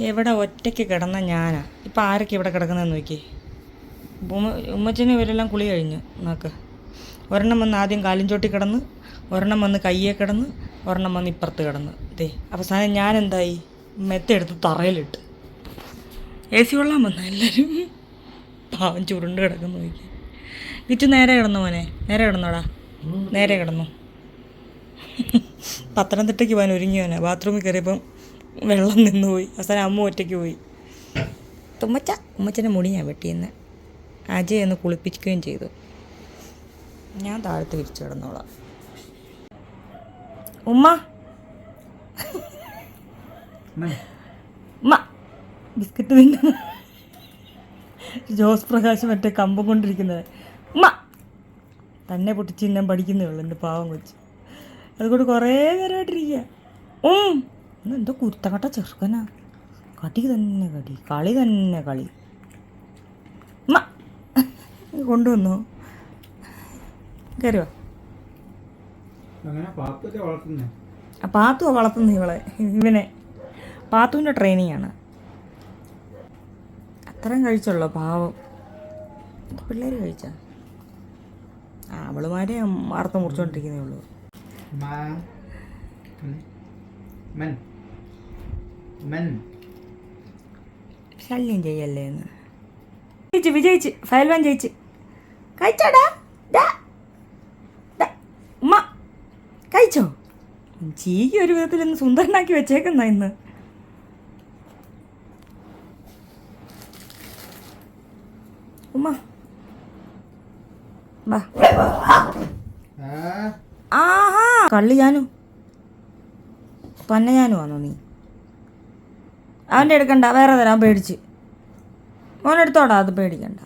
എവിടെ ഒറ്റയ്ക്ക് കിടന്ന ഞാനാ. ഇപ്പം ആരൊക്കെ ഇവിടെ കിടക്കുന്നതെന്ന് നോക്കി. ഉമ്മച്ചനും ഇവരെല്ലാം കുളി കഴിഞ്ഞു. നോക്ക്, ഒരെണ്ണം വന്ന് ആദ്യം കാലിൻ ചോട്ടി കിടന്ന്, ഒരെണ്ണം വന്ന് കയ്യെ കിടന്ന്, ഒരെണ്ണം വന്ന് ഇപ്പുറത്ത് കിടന്ന്. അവസാനം ഞാൻ എന്തായി, മെത്തെടുത്ത് തറയിലിട്ട്. AC കൊള്ളാൻ വന്ന എല്ലാവരും. പാവം ചുരുണ്ട് കിടക്കുന്നു നോക്കി. വിറ്റ് നേരെ കിടന്നു മോനെ, നേരെ കിടന്നോടാ, നേരെ കിടന്നു. പത്തനംതിട്ടയ്ക്ക് പോകാൻ ഒരുങ്ങിയോനെ. ബാത്റൂമിൽ കയറിയപ്പം വെള്ളം നിന്ന് പോയി. അവസാനം അമ്മ ഒറ്റയ്ക്ക് പോയി. ഉമ്മച്ചൻ്റെ മുടി ഞാൻ വെട്ടിയെന്ന് അജയ് ഒന്ന് കുളിപ്പിക്കുകയും ചെയ്തു. ഞാൻ താഴത്ത് വിരിച്ചു കിടന്നോളാം. ഉമ്മ ഉമ്മ ബിസ്ക്കറ്റ് തിന്നു. ജോസ് പ്രകാശ് മറ്റേ കമ്പം കൊണ്ടിരിക്കുന്നത്. ഉമ്മ തന്നെ പൊട്ടിച്ച് തിന്നാൻ പഠിക്കുന്നേ ഉള്ളൂ എൻ്റെ പാവം കൊച്ച്. അതുകൊണ്ട് കുറേ നേരമായിട്ടിരിക്കുക. എന്തോ കുരുത്തക്കട്ട ചെറുക്കനാ. കടി തന്നെ കടി, കളി തന്നെ കളി. ഉമ്മ കൊണ്ടുവന്നോ, കയറിയോ? പാത്തുവാ വളർത്തുന്ന ഇവളെ. ഇവനെ പാത്തുവിൻ്റെ ട്രെയിനിങ്ങാണ്. അത്രയും കഴിച്ചുള്ളൂ പാവം. പിള്ളേർ കഴിച്ച അവളുമാരെ വാർത്ത മുറിച്ചോണ്ടിരിക്കുന്നേ ഉള്ളൂ. ശല്യം ചെയ്യല്ലേ എന്ന്. വിജയിച്ച് ഫയൽവാൻ ജയിച്ച്. കഴിച്ചോടാ ഉമ്മ, കഴിച്ചോ? ചീകി ഒരു വിധത്തിൽ സുന്ദരനാക്കി വെച്ചേക്കുന്ന ഇന്ന്. ഉമ്മ ആഹാ കള്ളി ഞാനും പന്ന ഞാനും ആണോ നീ? അവൻ്റെ എടുക്കണ്ട, വേറെ തരാൻ പേടിച്ച്. മോനെടുത്തോടാ, അത് പേടിക്കണ്ട.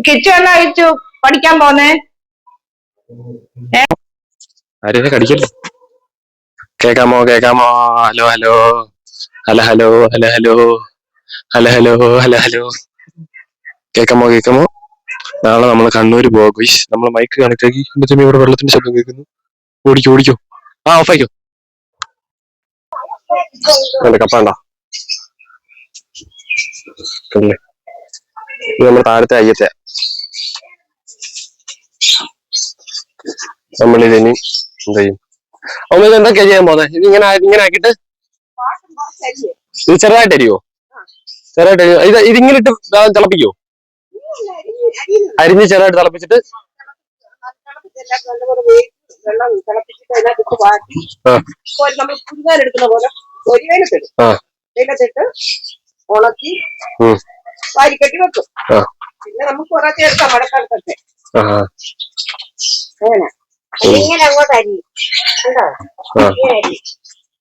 കിച്ചു എന്നാ കഴിച്ചു പഠിക്കാൻ പോന്നേ? കടിക്കല്ലോ. കേക്കാമോ കേക്കാമോ? Hello hello hello hello hello hello hello hello hello hello കേക്കാമോ കേക്കാമോ? നാളെ നമ്മള് കണ്ണൂര് പോകും. നമ്മളെ മൈക്ക് കണക്ട് ആക്കി. എന്നിട്ട് ഇവിടെ വെള്ളത്തിന്റെ ശബ്ദം കേൾക്കുന്നു. ഓടിക്കോ ഓടിക്കോ. ഓഫായിക്കോ. കപ്പാണ്ട നമ്മൾ താഴത്തെ അയ്യത്തെ നമ്മളിതിനി എന്ത് ചെയ്യും? അമ്മ ഇത് എന്തൊക്കെയാ ചെയ്യാൻ പോകുന്നത്? ഇതിങ്ങനെ ഇങ്ങനെ ആക്കിയിട്ട് ഇത് ചെറുതായിട്ട് അരിയോ? ചെറുതായിട്ട് അരിയോ? ഇതിങ്ങനെ ഇട്ട് തിളപ്പിക്കോ? അരിഞ്ഞ് ചെറുതായിട്ട് തിളപ്പിച്ചിട്ട് വെള്ളം തിളപ്പിച്ചിട്ട് അതിനകത്ത് വാട്ടി നമ്മൾ പുഴുങ്ങാൻ എടുക്കുന്ന പോലെ ഒരു വെയിലത്തിട്ട് ഉണക്കി വാരിക്കെട്ടി വെക്കും. പിന്നെ നമുക്ക് കുറച്ച് എടുക്കാം മഴക്കാലത്തൊക്കെ. അങ്ങനെ ഇങ്ങനെ അങ്ങോട്ട് അരി ഉണ്ടോ? ഇങ്ങനെ അരി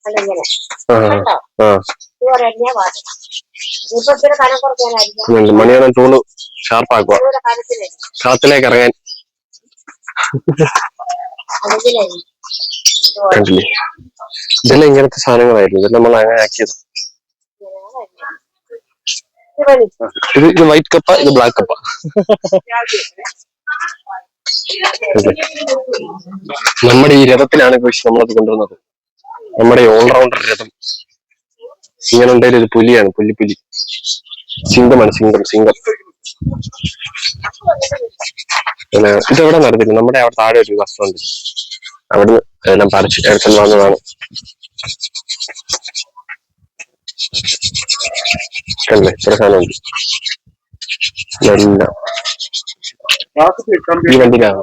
അതിങ്ങനെ ഉണ്ടോ? ഇതുപോലെ അരിഞ്ഞാ പാടില്ല. ഇപ്പൊ ഇത്തിരി കനം കുറയ്ക്കാനായിരിക്കും. മണിയാണ് ടൂണ് ഷാർപ്പാക്കുക. ഷാർപ്പിലേക്ക് ഇറങ്ങാൻ. ഇതെല്ലാം ഇങ്ങനത്തെ സാധനങ്ങളായിരുന്നു. ഇതെല്ലാം നമ്മൾ അങ്ങനെ ആക്കിയത്. ഇത് വൈറ്റ് കപ്പ, ഇത് ബ്ലാക്ക് കപ്പ. നമ്മുടെ ഈ രഥത്തിലാണ് നമ്മളത് കൊണ്ടുവന്നത്. നമ്മുടെ ഈ ഓൾറൗണ്ടർ രഥം. ഇങ്ങനെ ഉണ്ടായാലും ഒരു പുലിയാണ്. പുലി സിംഗമാണ്. സിംഗം. ഇതെവിടെ നടന്നില്ല. നമ്മുടെ അവിടെ താഴെ ഒരു റെസ്റ്റോറന്റ്. അവിടുന്ന് എല്ലാം പറിച്ച് എടുക്കാൻ വന്നതാണ്. കണ്ടേ, ഇത്ര സാധനമുണ്ട്. എല്ലാം ഈ വണ്ടിയിലാണ്.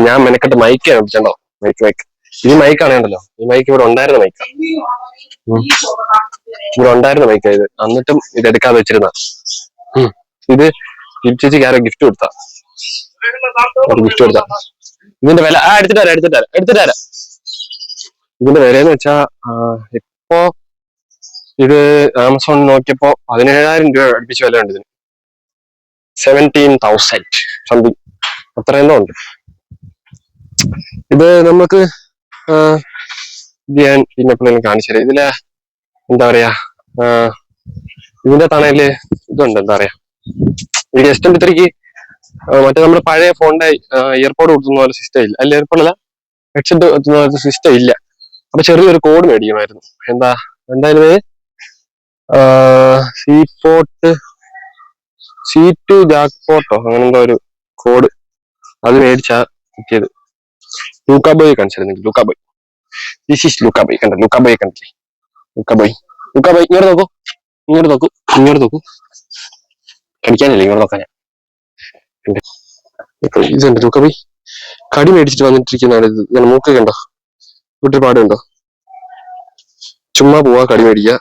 ഞാൻ മെനക്കെട്ട് മൈക്കാണ് പിടിച്ചോ. മൈക്ക് ഈ മൈക്കാണ് ഉണ്ടല്ലോ. ഈ മൈക്ക് ഇവിടെ ഉണ്ടായിരുന്ന മൈക്ക്. ഇത് എന്നിട്ടും ഇത് എടുക്കാതെ വെച്ചിരുന്ന. ഇത് ചേച്ചിക്ക് ആരോ ഗിഫ്റ്റ് കൊടുത്താ. ഇതിന്റെ വില എടുത്തിട്ട് വരാം. ഇതിന്റെ വിലയെന്ന് വെച്ചാ ഇപ്പോ ഇത് ആമസോൺ നോക്കിയപ്പോ 17,000 രൂപ അടുപ്പിച്ച് വില ഉണ്ട് ഇതിന്. 17,000 സംതിങ്, അത്രയെന്തോ ഉണ്ട്. ഇത് നമുക്ക് ഞാൻ പിന്നെ എപ്പോഴെങ്കിലും കാണിച്ചു തരാം. ഇതില് എന്താ പറയാ, ഇതിന്റെ തണല് ഇതുണ്ട്. എന്താ പറയാ, എനിക്ക് S23 മറ്റേ നമ്മുടെ പഴയ ഫോണിന്റെ ഇയർപോഡ് കൊടുത്തുന്ന പോലെ സിസ്റ്റം ഇല്ല. അല്ല ഇയർപോഡല്ല, ഹെഡ്സെറ്റ് എത്തുന്ന പോലത്തെ സിസ്റ്റം ഇല്ല. അപ്പൊ ചെറിയൊരു കോഡ് മേടിക്കണമായിരുന്നു. എന്തായാലും C2 ജാക്ക്പോട്ടോ അങ്ങനെ എന്തോ ഒരു കോഡ്, അത് മേടിച്ചാ കിട്ടിയത്. ലൂക്കാബോയ് കാണിച്ചിരുന്നെങ്കിൽ, ലൂക്കാബോയ്, ദിസ് ഈസ് ലൂക്കാബോയ്. കണ്ട ലൂക്കാബോയ് കണ്ടില്ലേ? ലൂക്കാബോയ് ഇങ്ങോട്ട് നോക്കൂ. കടിക്കാനില്ല, ഇങ്ങോട്ട് നോക്കാനാ. ഇതുണ്ട് ലൂക്കാബോയ്. കടി മേടിച്ചിട്ട് വന്നിട്ടിരിക്കുന്നതാണ് ഇത്. ഇങ്ങനെ മൂക്ക് കണ്ടോ? വീട്ടിൽ പാടുണ്ടോ? ചുമ്മാ പോവാ, കടി മേടിക്കുക.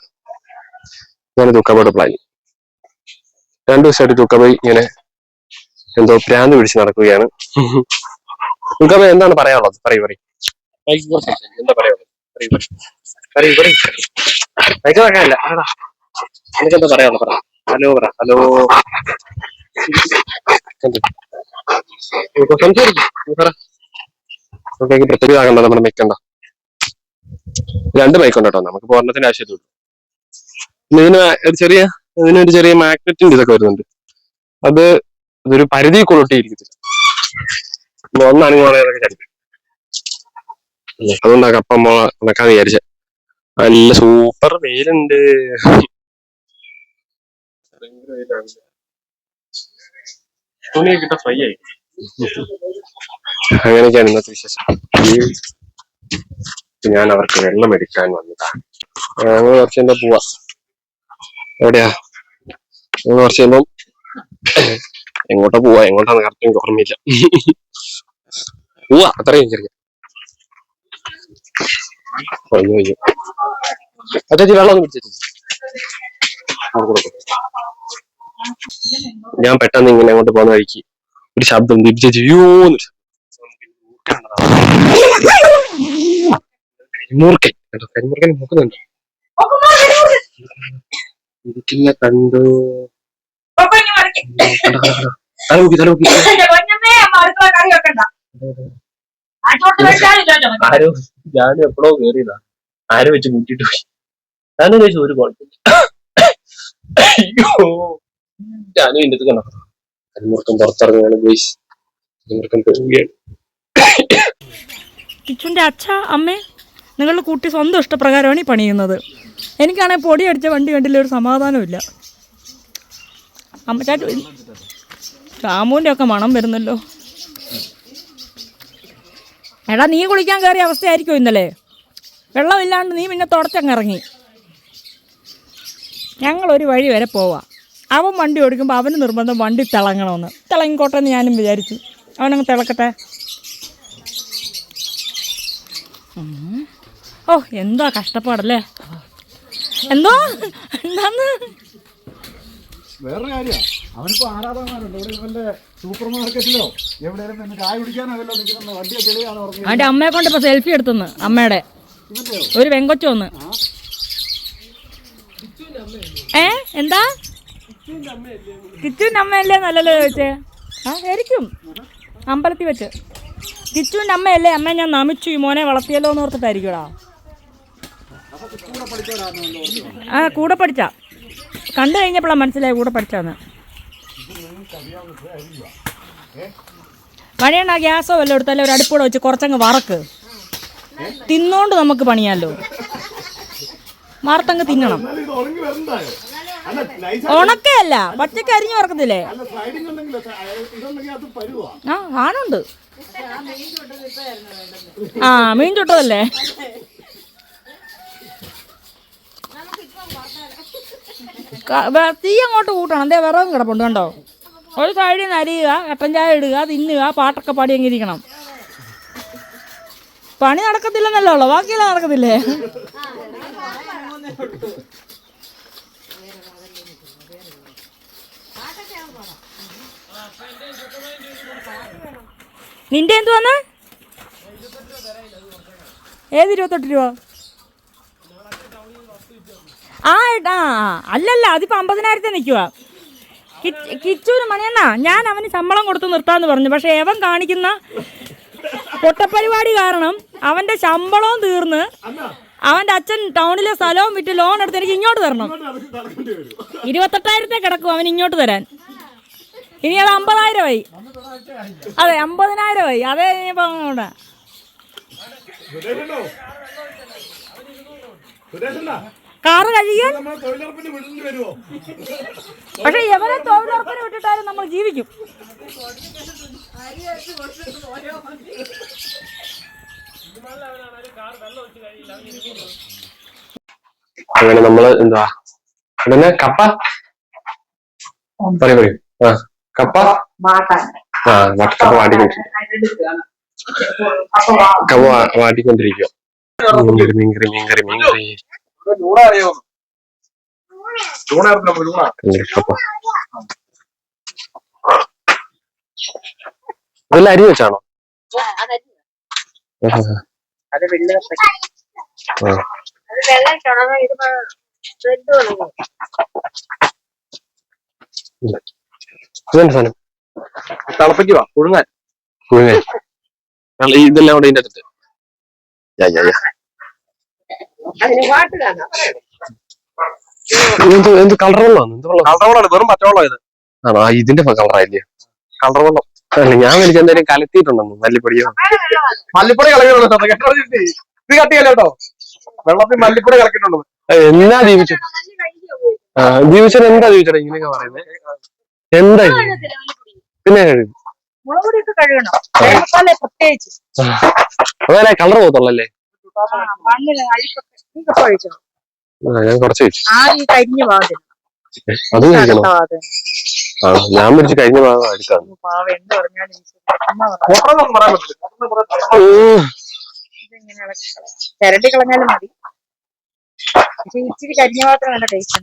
ഇതാണ് ലൂക്കാബോയുടെ പ്ലാൻ. 2 ദിവസമായിട്ട് ലൂക്കാബോയ് ഇങ്ങനെ എന്തോ ഭ്രാന്ത് പിടിച്ച് നടക്കുകയാണ്. ലൂക്കാബോയ് എന്താണ് പറയാനുള്ളത്? പറയൂ. എന്താ പറയാനുള്ളത്? പറയാനല്ല, എനിക്കെന്താ പറയാനുള്ളത്? പറ. ഹലോ പറ. ഹലോ സംസാരിക്കും. പ്രത്യേകം ആകണ്ട, നമ്മുടെ മൈക്കുണ്ടോ? 2 മൈക്കുണ്ട് കേട്ടോ, നമുക്ക് പൂർണ്ണത്തിന്റെ ആവശ്യമില്ല. ഇതിനൊരു ചെറിയ മാഗ്നറ്റിന്റെ ഇതൊക്കെ വരുന്നുണ്ട്. അതൊരു പരിധി കൊള്ളിട്ടിരിക്കത്തില്ല. ഒന്നനങ്ങുവാണെങ്കിൽ അതൊക്കെ ചടിക്കും. അതുകൊണ്ടാ കപ്പ ഉണക്കാന്ന് വിചാരിച്ച. നല്ല സൂപ്പർ വെയിലുണ്ട്. തുണിയൊക്കെ ഇട്ട ഫ്രൈ ആയി. അങ്ങനെയൊക്കെയാണ് ഇന്നത്തെ വിശേഷം. ഞാൻ അവർക്ക് വെള്ളം എടുക്കാൻ വന്നതാണ്. ഞങ്ങൾ കുറച്ച് കഴിയുമ്പോ പോവാ. എവിടെയാ? ഞങ്ങൾ കുറച്ച് കഴിയുമ്പോ എങ്ങോട്ടാന്ന് കറക്റ്റ് എനിക്ക് ഓർമ്മയില്ല. പോവാ, അത്രയും ചെറിയ. അയ്യോ അച്ഛാച്ചി വെള്ളം ഒന്ന് പിടിച്ചു. ഞാൻ പെട്ടെന്ന് ഇങ്ങനെ അങ്ങോട്ട് പോകുന്ന വഴിക്ക് ഒരു ശബ്ദം കരിമൂർക്കൻ കേട്ടോ. കരിമൂർക്കൻ നോക്കുന്നുണ്ടോ? ഇരിക്കില്ല, കണ്ടു. ഞാനും എപ്പോഴോ കേറിയതാ. ആരും വെച്ച് കൂട്ടിട്ട് പോയി. ഞാനും ചോദിച്ചു ഒരു കുഴപ്പമില്ല. അയ്യോ, ഞാനും എന്റെ അടുത്ത് കണ്ടോ കരിമൂർക്കൻ പുറത്തിറങ്ങുകയാണ്. കരിമൂർക്കൻ പെരുകയാണ്. കിച്ചുൻ്റെ അച്ഛ അമ്മേ, നിങ്ങളുടെ കുട്ടി സ്വന്തം ഇഷ്ടപ്രകാരമാണ് ഈ പണിയുന്നത്. എനിക്കാണെങ്കിൽ പൊടി അടിച്ച വണ്ടി കണ്ടില്ല, ഒരു സമാധാനമില്ല. അമ്മച്ചാട്ട് ഷാമൂൻ്റെ ഒക്കെ മണം വരുന്നല്ലോ. എടാ, നീ കുളിക്കാൻ കയറിയ അവസ്ഥയായിരിക്കും ഇന്നലെ. വെള്ളമില്ലാണ്ട് നീ പിന്നെ തുടച്ചങ്ങിറങ്ങി. ഞങ്ങളൊരു വഴി വരെ പോവാം. അവൻ വണ്ടി ഓടിക്കുമ്പോൾ അവന് നിർബന്ധം വണ്ടി തിളങ്ങണമെന്ന്. തിളങ്ങിക്കോട്ടെ എന്ന് ഞാനും വിചാരിച്ചു. അവനങ്ങ് തിളക്കട്ടെ. ഓ, എന്താ കഷ്ടപ്പാടല്ലേ. എന്താന്ന് വേറൊരു കാര്യമാണ്, അവനിപ്പോ ആരാധകന്മാരുണ്ട്. ഇവിടെ വല്ല സൂപ്പർ മാർക്കറ്റിലോ എവിടെയെങ്കിലും ചായ കുടിക്കാനല്ലോ നിൽക്കുന്ന വണ്ടിയെ തെളിയാണ്. അവൻ്റെ അമ്മയെ കൊണ്ട് ഇപ്പൊ സെൽഫി എടുത്തുന്ന്. അമ്മയുടെ ഒരു വെങ്കൊച്ചു വന്ന്. എന്താ കിച്ചുവിൻ്റെ അമ്മയല്ലേ നല്ലല്ലോ ചോദിച്ചേ? ആയിരിക്കും, അമ്പലത്തിൽ വെച്ച്. കിച്ചുവിൻ്റെ അമ്മയല്ലേ? അമ്മ ഞാൻ നമിച്ചു, ഈ മോനെ വളർത്തിയല്ലോ എന്ന് ഓർത്തിട്ടായിരിക്കുടാ. കൂടെ പഠിച്ച കണ്ടു കഴിഞ്ഞപ്പോഴാണ് മനസ്സിലായി കൂടെ പഠിച്ചാന്ന്. പണിയണ്ട, ഗ്യാസോ വല്ലതും എടുത്താലും ഒരു അടുപ്പൂടെ വെച്ച് കുറച്ചങ്ങ് വറക്ക്. തിന്നോണ്ട് നമുക്ക് പണിയാലോ. വറുത്തങ്ങ് തിന്നണം. ഉണക്കയല്ല, പച്ചക്ക് അരിഞ്ഞു വറക്കത്തില്ലേ? ആണുണ്ട്. മീൻ ചുട്ടതല്ലേ? തീ അങ്ങോട്ട് കൂട്ടണം. എന്തേ വിറകും കിടപ്പുണ്ട് കണ്ടോ. ഒരു സൈഡിൽ നിന്ന് അരിയുക, കട്ടൻ ചായ ഇടുക, തിന്നുക, പാട്ടൊക്കെ പാടി അങ്ങിരിക്കണം. പണി നടക്കത്തില്ലെന്നല്ലോ ഉള്ളു, ബാക്കിയെല്ലാം നടക്കത്തില്ലേ? നിന്റെ എന്ത് വന്ന്? ഏത് 28 രൂപ? അല്ലല്ല, അതിപ്പോൾ 50,000 നിൽക്കുക. കിച്ചൂര് മണിയണ്ണ, ഞാൻ അവന് ശമ്പളം കൊടുത്ത് നിർത്താമെന്ന് പറഞ്ഞു. പക്ഷേ അവൻ കാണിക്കുന്ന പൊട്ടപ്പരിപാടി കാരണം അവൻ്റെ ശമ്പളവും തീർന്ന് അവൻ്റെ അച്ഛൻ ടൗണിലെ സ്ഥലവും വിറ്റ് ലോൺ എടുത്ത് എനിക്ക് ഇങ്ങോട്ട് തരണം. 28,000 കിടക്കും അവൻ ഇങ്ങോട്ട് തരാൻ. ഇനി അത് 50,000 അതെ 50,000 അതേ ഇനിയിപ്പോ അങ്ങോട്ടാ കാറ് കഴിയാൻ. പക്ഷെ എവരെ തൊഴിലുറപ്പിന് വിട്ടിട്ടാലും നമ്മൾ ജീവിക്കും. അങ്ങനെ നമ്മള് എന്താ പിന്നെ കപ്പ പറയൂ. ആ കപ്പ കപ്പ വാട്ടിക്കൊണ്ടിരിക്കുക. കപ്പ വാട്ടിക്കൊണ്ടിരിക്കുക. മീൻകറി കപ്പ. അതെല്ലാം അരി വെച്ചാണോ? സാധനം തിളപ്പിക്കുക. പുഴുങ്ങാൻ ഇതെല്ലാം കൂടെ ഇതിന്റെ അകത്ത് എന്ത് കളർ വെള്ളമാണ്? കളർ വെള്ളമാണ്, വെറും പച്ചവെള്ളം ഇത്. ആണോ? ഇതിന്റെ കളറായില്ലേ കളർ വെള്ളം? അല്ല ഞാൻ എനിക്ക് എന്തായാലും കലത്തിയിട്ടുണ്ടെന്ന്. മല്ലിപ്പൊടിയോ മല്ലിപ്പൊടി കളക്കിയിട്ടുണ്ടോ? ഇത് കട്ടിയല്ല കേട്ടോ. വെള്ളത്തിൽ മല്ലിപ്പൊടി കളക്കിയിട്ടുണ്ടോ? എന്നാ ജീവിച്ചു ജീവിച്ചത്? എന്താ ജീവിച്ചത് ഇങ്ങനെയൊക്കെ പറയുന്നത്? എന്താ പിന്നെ അതല്ലേ കളർ പോകത്തുള്ളല്ലേ? ഞാൻ കുറച്ച് വെച്ചു. അത് കഴിക്കണം. ഞാൻ പിടിച്ച് കഴിഞ്ഞ ഭാഗം എടുക്കാം. ചിരണ്ടി കളഞ്ഞാലും മതി. ഇച്ചിരി കരിഞ്ഞ മാത്രം നല്ല ടേസ്റ്റ്.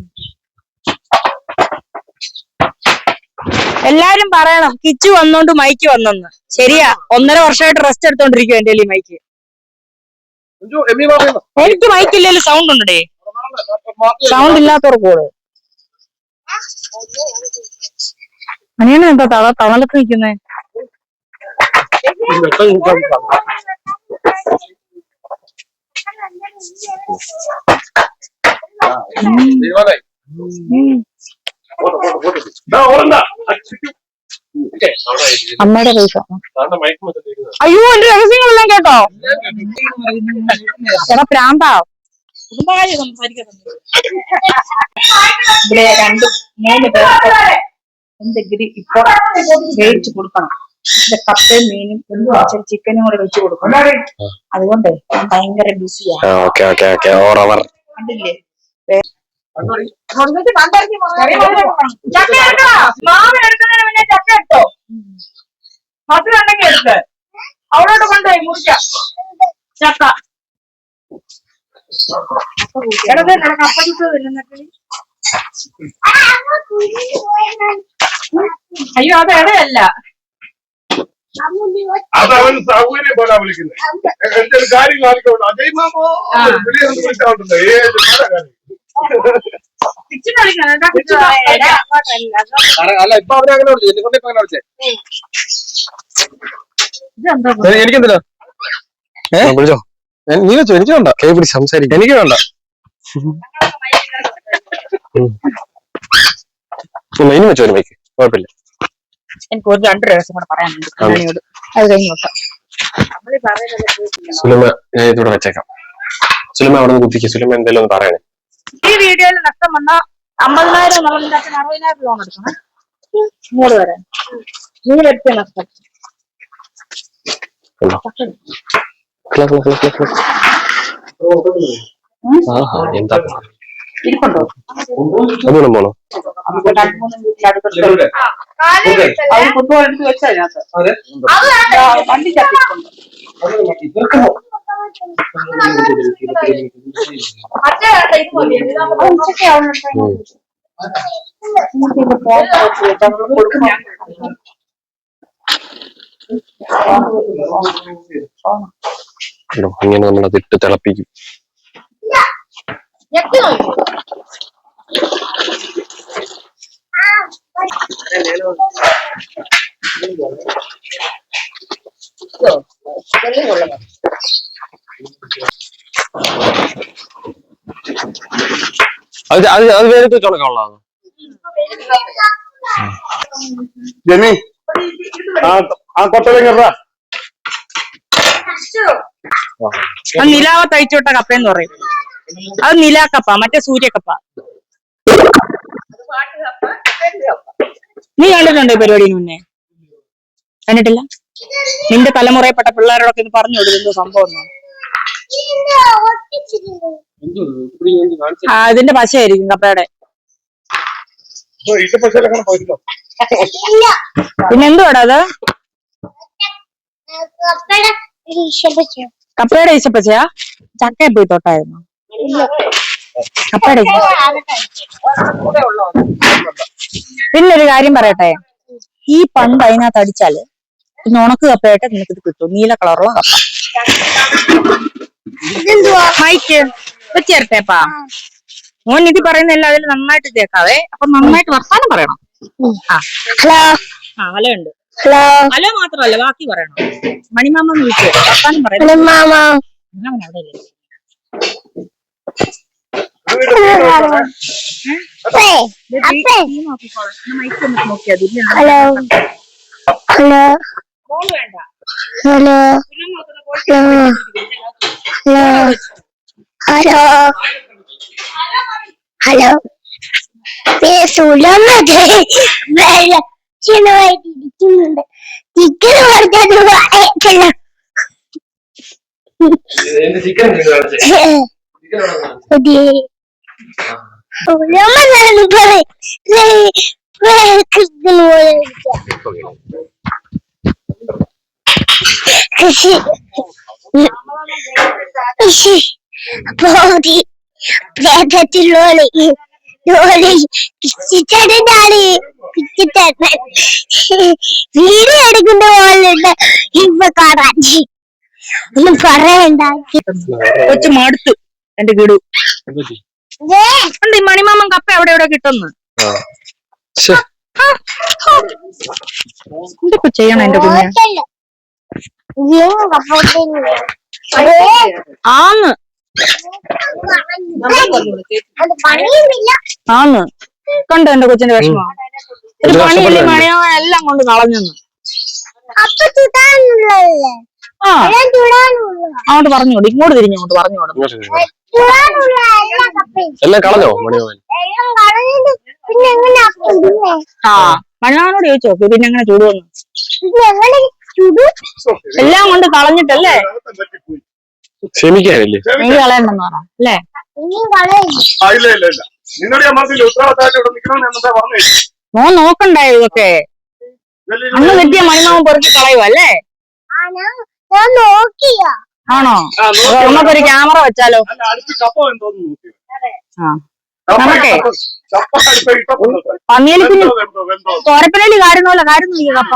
എല്ലാരും പറയണം കിച്ചു വന്നോണ്ട് മൈക്ക് വന്നെന്ന്. ശരിയാ, 1.5 വർഷമായിട്ട് റെസ്റ്റ് എടുത്തോണ്ടിരിക്കും എന്റെ ഈ മൈക്ക്. എനിക്ക് മൈക്കില്ലല്ലോ, സൗണ്ട് ഉണ്ടേ. സൗണ്ട് ഇല്ലാത്തവർക്ക് അങ്ങനെയാണ്. എന്താ തണലത്ത് നിൽക്കുന്നേ? അമ്മയുടെ പൈസ. അയ്യോ, എന്റെ രഹസ്യങ്ങളെല്ലാം കേട്ടോ. എടാ പ്രാന്താ. കുടുംബകാര്യം സംസാരിക്കുന്നുണ്ട്. ഇവിടെ 2-3 പേർക്ക് എന്തെങ്കിലും ഇപ്പൊ വേവിച്ച് കൊടുക്കണം. കപ്പയും മീനും ചിക്കനും കൂടെ വെച്ച് കൊടുക്കണം. അതുകൊണ്ട് ഞാൻ ഭയങ്കര ബിസിയാണ്. കണ്ടില്ലേ? മാവ് എടുക്കുന്നതിന് മുന്നേ ചക്ക എടുത്തോ. മധുരണ്ടെങ്കിൽ എടുത്ത് അവിടോട്ട് കൊണ്ടുപോയി മുറിക്കാം. ചക്ക ഇടത് കപ്പ ചുട്ട് വരുന്നിട്ട്. അയ്യോ, അത് ഇടയല്ല. അതവൻ സൗകര്യം പോലെ വിളിക്കുന്നത്. എന്തൊരു കാര്യം കാണിക്കോളൂ. അജയ്മാമോ അല്ല, ഇപ്പൊ അവരെ അങ്ങനെ വിളിച്ചു. എന്നെ കൊണ്ട് ഇപ്പൊ അങ്ങനെ വിളിച്ചേ. എനിക്കെന്തിനാ വിളിച്ചോ? നീ വെച്ചോ, എനിക്ക് വേണ്ട. കൈ പിടിച്ച് സംസാരിക്കും. എനിക്ക് വേണ്ട. ഇനി വെച്ചോ ഒരു മൈക്ക്, കുഴപ്പമില്ല. എനിക്ക് ഒരു 2 രഹസ്യം കൂടെ പറയാനുണ്ട്. അത് കഴിഞ്ഞ് നോക്കാം. സുലമ ഞാൻ ഇതിവിടെ വെച്ചേക്കാം. സുലമ അവിടെ നിന്ന് കുത്തിക്ക്. സുലമ എന്തെങ്കിലും ഒന്ന് പറയണേ. ഈ വീഡിയോയിൽ നഷ്ടം വന്ന 50,000 എന്നുള്ളതിന്റെ അച്ഛൻ 60,000 ലോൺ എടുക്കണം. 100 വരെ 100 എടുത്ത നഷ്ടം. എന്താ ഇരിപ്പുണ്ടോ? അതുകൊണ്ട് പോണോ? 2-3 വീട്ടിൽ അവർ ഫുട്ബോൾ എടുത്ത് വെച്ചാൽ വണ്ടി ചത്തിട്ടുണ്ട്. ഇങ്ങനെ നമ്മളത് ഇട്ട് തിളപ്പിക്കും. അത് വേറെ ചുണക്കുള്ളതാണ്. ജെമി ആ കൊട്ടലെങ്ങ അത് നിലാവ തയ്ച്ചുവിട്ട കപ്പയെന്ന് പറയും. അത് നിലാക്കപ്പ, മറ്റേ സൂര്യക്കപ്പ. നീ കണ്ടിട്ടുണ്ടോ ഈ പരിപാടിന് മുന്നേ? കണ്ടിട്ടില്ല? നിന്റെ തലമുറയിൽപ്പെട്ട പിള്ളേരോടൊക്കെ ഇത് പറഞ്ഞു കൊടുക്കുന്നത് സംഭവം. ഇതിന്റെ പശയായിരിക്കും കപ്പയുടെ. പിന്നെന്തുവാടാ അത്? കപ്പയുടെ ഈശപ്പച്ചയാ? ചക്കയെ പോയി തൊട്ടായിരുന്നു. കപ്പയുടെ. പിന്നൊരു കാര്യം പറയട്ടെ, ഈ പണ്ട് അതിനകത്ത് അടിച്ചാല് പിന്നെ ഉണക്ക് കപ്പയായിട്ട് നിനക്ക് ഇത് കിട്ടും, നീല കളറുള്ള കപ്പ. മൈക്ക് വെച്ചേരട്ടേപ്പാ. മോൻ ഇത് പറയുന്ന എല്ലാവരും നന്നായിട്ട് കേൾക്കാവേ. അപ്പൊ നന്നായിട്ട് വർത്താനം പറയണം. ഹലോ. ഹലോ ഉണ്ട്. ഹലോ. ഹലോ മാത്രമല്ല ബാക്കി പറയണം. മണിമാമ വിളിച്ചു വർത്താനം പറയണം. മാമ അവിടെ ഹലോ. ഹലോ. വേണ്ട. ഹലോ. ഹലോ. ഹലോ. വെള്ളത്തിനുമായിട്ടിരിക്കുന്നുണ്ട്. ചിക്കൻ കൊടുത്തത് വായക്കല്ല. വീഡിയോ എടുക്കുന്ന പോലുണ്ട് ഇപ്പൊ കാണാൻ. ഒന്നും പറയണ്ട. കൊച്ചു മടുത്തു എന്റെ കിടു. ഈ മണിമാമൻ കപ്പ എവിടെ എവിടെ കിട്ടുന്നു. എന്തൊക്കെ ചെയ്യണം എന്റെ കുഞ്ഞ്? ആന്ന് ആന്ന് കണ്ടോ എന്റെ കൊച്ചിന്റെ വിഷമം? ഒരു പണിയില്ല, മണിയോ എല്ലാം കൊണ്ട് കളഞ്ഞെന്ന്. ആ അങ്ങോട്ട് പറഞ്ഞോട്, ഇങ്ങോട്ട് തിരിഞ്ഞോട്ട് പറഞ്ഞോട്. എല്ലാം കളഞ്ഞോ മണിയോൻ? ആ മണിമാമനോട് ചോദിച്ചോ പിന്നെ എങ്ങനെ ചൂടുവന്നു? എല്ലാം കൊണ്ട് കളഞ്ഞിട്ടല്ലേ? ക്ഷമിക്കാനില്ലേ? നീ കളയണ്ടെന്ന് പറ അല്ലേ? മോൻ നോക്കണ്ടായോ ഇതൊക്കെ? അന്ന് തെറ്റിയ മണിമാമൻ പൊറുക്കി കളയുക അല്ലേ? ആണോ? നമുക്കൊരു ക്യാമറ വെച്ചാലോ? നമുക്കേ പന്നിയലിക്കുഞ്ഞ് തോരപ്പനലി കാര്യമല്ല, കാര്യം നോക്കിയ കപ്പ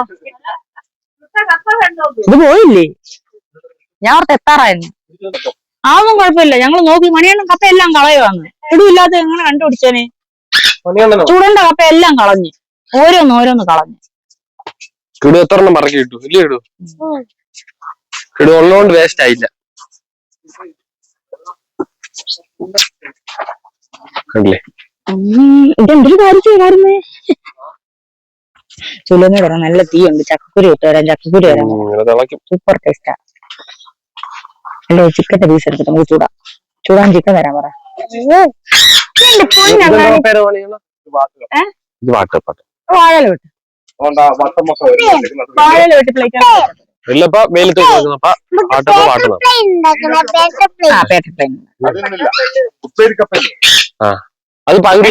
ഇത് പോയില്ലേ? ഞാൻ ഓർത്ത് എത്താറായിരുന്നു. അതൊന്നും കുഴപ്പമില്ല, ഞങ്ങൾ നോക്കി. മണിയണ്ണൻ കപ്പ എല്ലാം കളയുവാന്ന്. ഇടില്ലാതെ എങ്ങനെ കണ്ടുപിടിച്ചേനെ? ചൂടണ്ട കപ്പ എല്ലാം കളഞ്ഞ്, ഓരോന്ന് കളഞ്ഞ്. കിടു എത്ര എണ്ണം പറക്കി കിട്ടു ഇല്ലേ? കിടു കിടു ഉള്ളതുകൊണ്ട് വേസ്റ്റ് ആയില്ല. കണ്ടില്ലേ? ഇതെന്തൊരു കാര്യമായിരുന്നേ? ചുലന്ന് പറയാം, നല്ല തീയുണ്ട്. ചക്കക്കുരി ഇട്ട് വരാം, ചക്കക്കുരി വരാം. സൂപ്പർ ടേസ്റ്റാ. അല്ലേ? ചിക്കന്റെ പീസ് എടുത്തിട്ട് നമുക്ക് ചൂടാൻ ചിക്കൻ തരാൻ പറ. വാഴല വിട്ട് പ്ലേറ്റ് അത് പകുതി,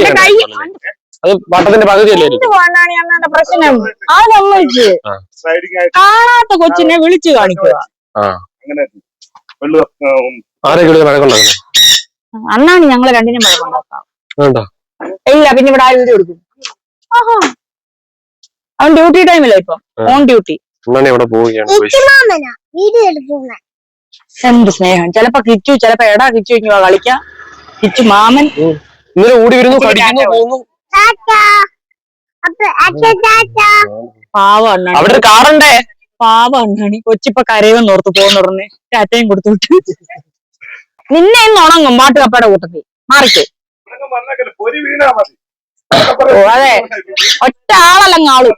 അത് വട്ടത്തിന്റെ പകുതിയല്ലേ? പ്രശ്നം അത് സമ്മതിച്ച് കാണാത്ത കൊച്ചിനെ വിളിച്ചു കാണിക്കുക. അന്നാണ് ഞങ്ങള് രണ്ടിനും വഴക്കുണ്ടാക്കാം. ഇല്ല പിന്നെ ഇവിടെ ആരും വീഡിയോ എടുക്കും. അവൻ ഡ്യൂട്ടി ടൈമില്ല ഇപ്പൊ, ഓൺ ഡ്യൂട്ടി. എന്ത് സ്നേഹം! ചിലപ്പോ കിച്ചു, ചിലപ്പോ എടാ കിച്ചു ഇങ്ങ കളിക്കാം. കിച്ചു മാമൻ ഇന്നലെ ഓടി വരുന്നു, കടിക്കുന്നു, പോകുന്നു. പാവം അണ്ണാണി, അവിടെ ഒരു കാറുണ്ടേ. പാവം അണ്ണാണി കൊച്ചിപ്പോ കരയുമെന്ന് ഓർത്ത് പോകുന്നുടനെ ടാറ്റയും കൊടുത്തു വിട്ടു. നിന്നെ ഇന്ന് ഉണങ്ങും പാട്ട് കപ്പയുടെ കൂട്ടത്തിൽ. മാറിക്ക് ഓ അതെ ഒറ്റ ആളല്ലെങ്ങാളും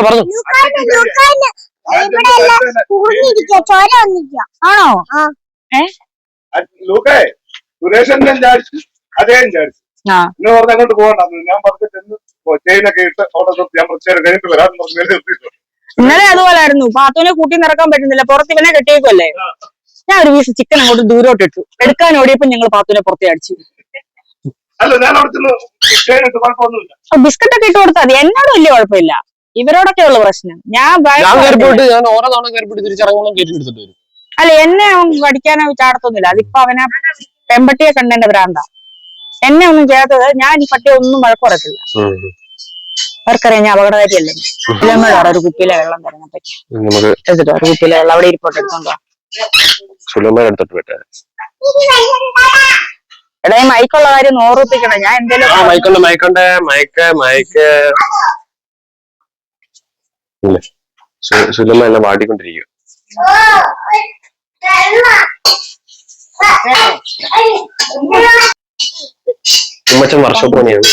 പറഞ്ഞു ആണോ ലൂക്കേ സുരേഷന്റെ ചാടിച്ചു അദ്ദേഹം ചാടിച്ചു ആ എന്ന് പറഞ്ഞ അങ്ങോട്ട് പോകണ്ടെന്ന് ഞാൻ പറഞ്ഞിട്ട് ചെയിനൊക്കെ ഇട്ട് അവിടെ ഞാൻ കുറച്ചേരം കഴിഞ്ഞിട്ട് വരാൻ പറഞ്ഞു. ഇന്നലെ അതുപോലായിരുന്നു. പാത്തുവിനെ കൂട്ടി നിറക്കാൻ പറ്റുന്നില്ല, പുറത്ത് ഇവനെ കെട്ടിയേക്കുമല്ലേ. ഞാൻ ഒരു പീസ് ചിക്കൻ അങ്ങോട്ട് ദൂരോട്ട് ഇട്ടു, എടുക്കാൻ ഓടിയപ്പോ ഞങ്ങൾ പാത്തുവിനെ പുറത്തെ അടിച്ചു. അല്ല ഞാൻ അവിടെ ചെയിൻ ഇട്ട് കുഴപ്പമൊന്നുമില്ല. ബിസ്ക്കറ്റ് ഒക്കെ ഇട്ട് കൊടുത്താൽ മതി, എന്നോട് വലിയ കുഴപ്പമില്ല. ഇവരോടൊക്കെ ഉള്ള പ്രശ്നം ഞാൻ ഓരോ തവണ കയറിപ്പോയിട്ട് തിരിച്ചിറങ്ങണം കയറ്റി എടുത്തിട്ട് വരും. അല്ല എന്നെ അവൻ കടിക്കാനോ ചാടത്തൊന്നുമില്ല. അതിപ്പോ അവനെ പെമ്പട്ടിയെ കണ്ടെന്റെ ഭ്രാന്ത. എന്നെ ഒന്നും ചെയ്യാത്തത്, ഞാൻ ഈ പട്ടിയെ ഒന്നും വഴക്ക് പറയത്തില്ല. അവർക്കറിയാം ഞാൻ അപകടകാരിയല്ലേ. ഒരു കുപ്പിയിലെ വെള്ളം തരാൻ പറ്റി എടുത്തിട്ടോ, ഒരു കുപ്പിയിലെ വെള്ളം അവിടെ ഇരിപ്പോട്ടെ, എടുത്തോണ്ടോ. എടാ ഈ മൈക്കുള്ള കാര്യം ഓർമ്മിപ്പിക്കണം. ഞാൻ എന്തേലും സുലമ എല്ലാം വാടിക്കൊണ്ടിരിക്കും. ഉമ്മച്ചൻ വർഷം പണിയാണ്.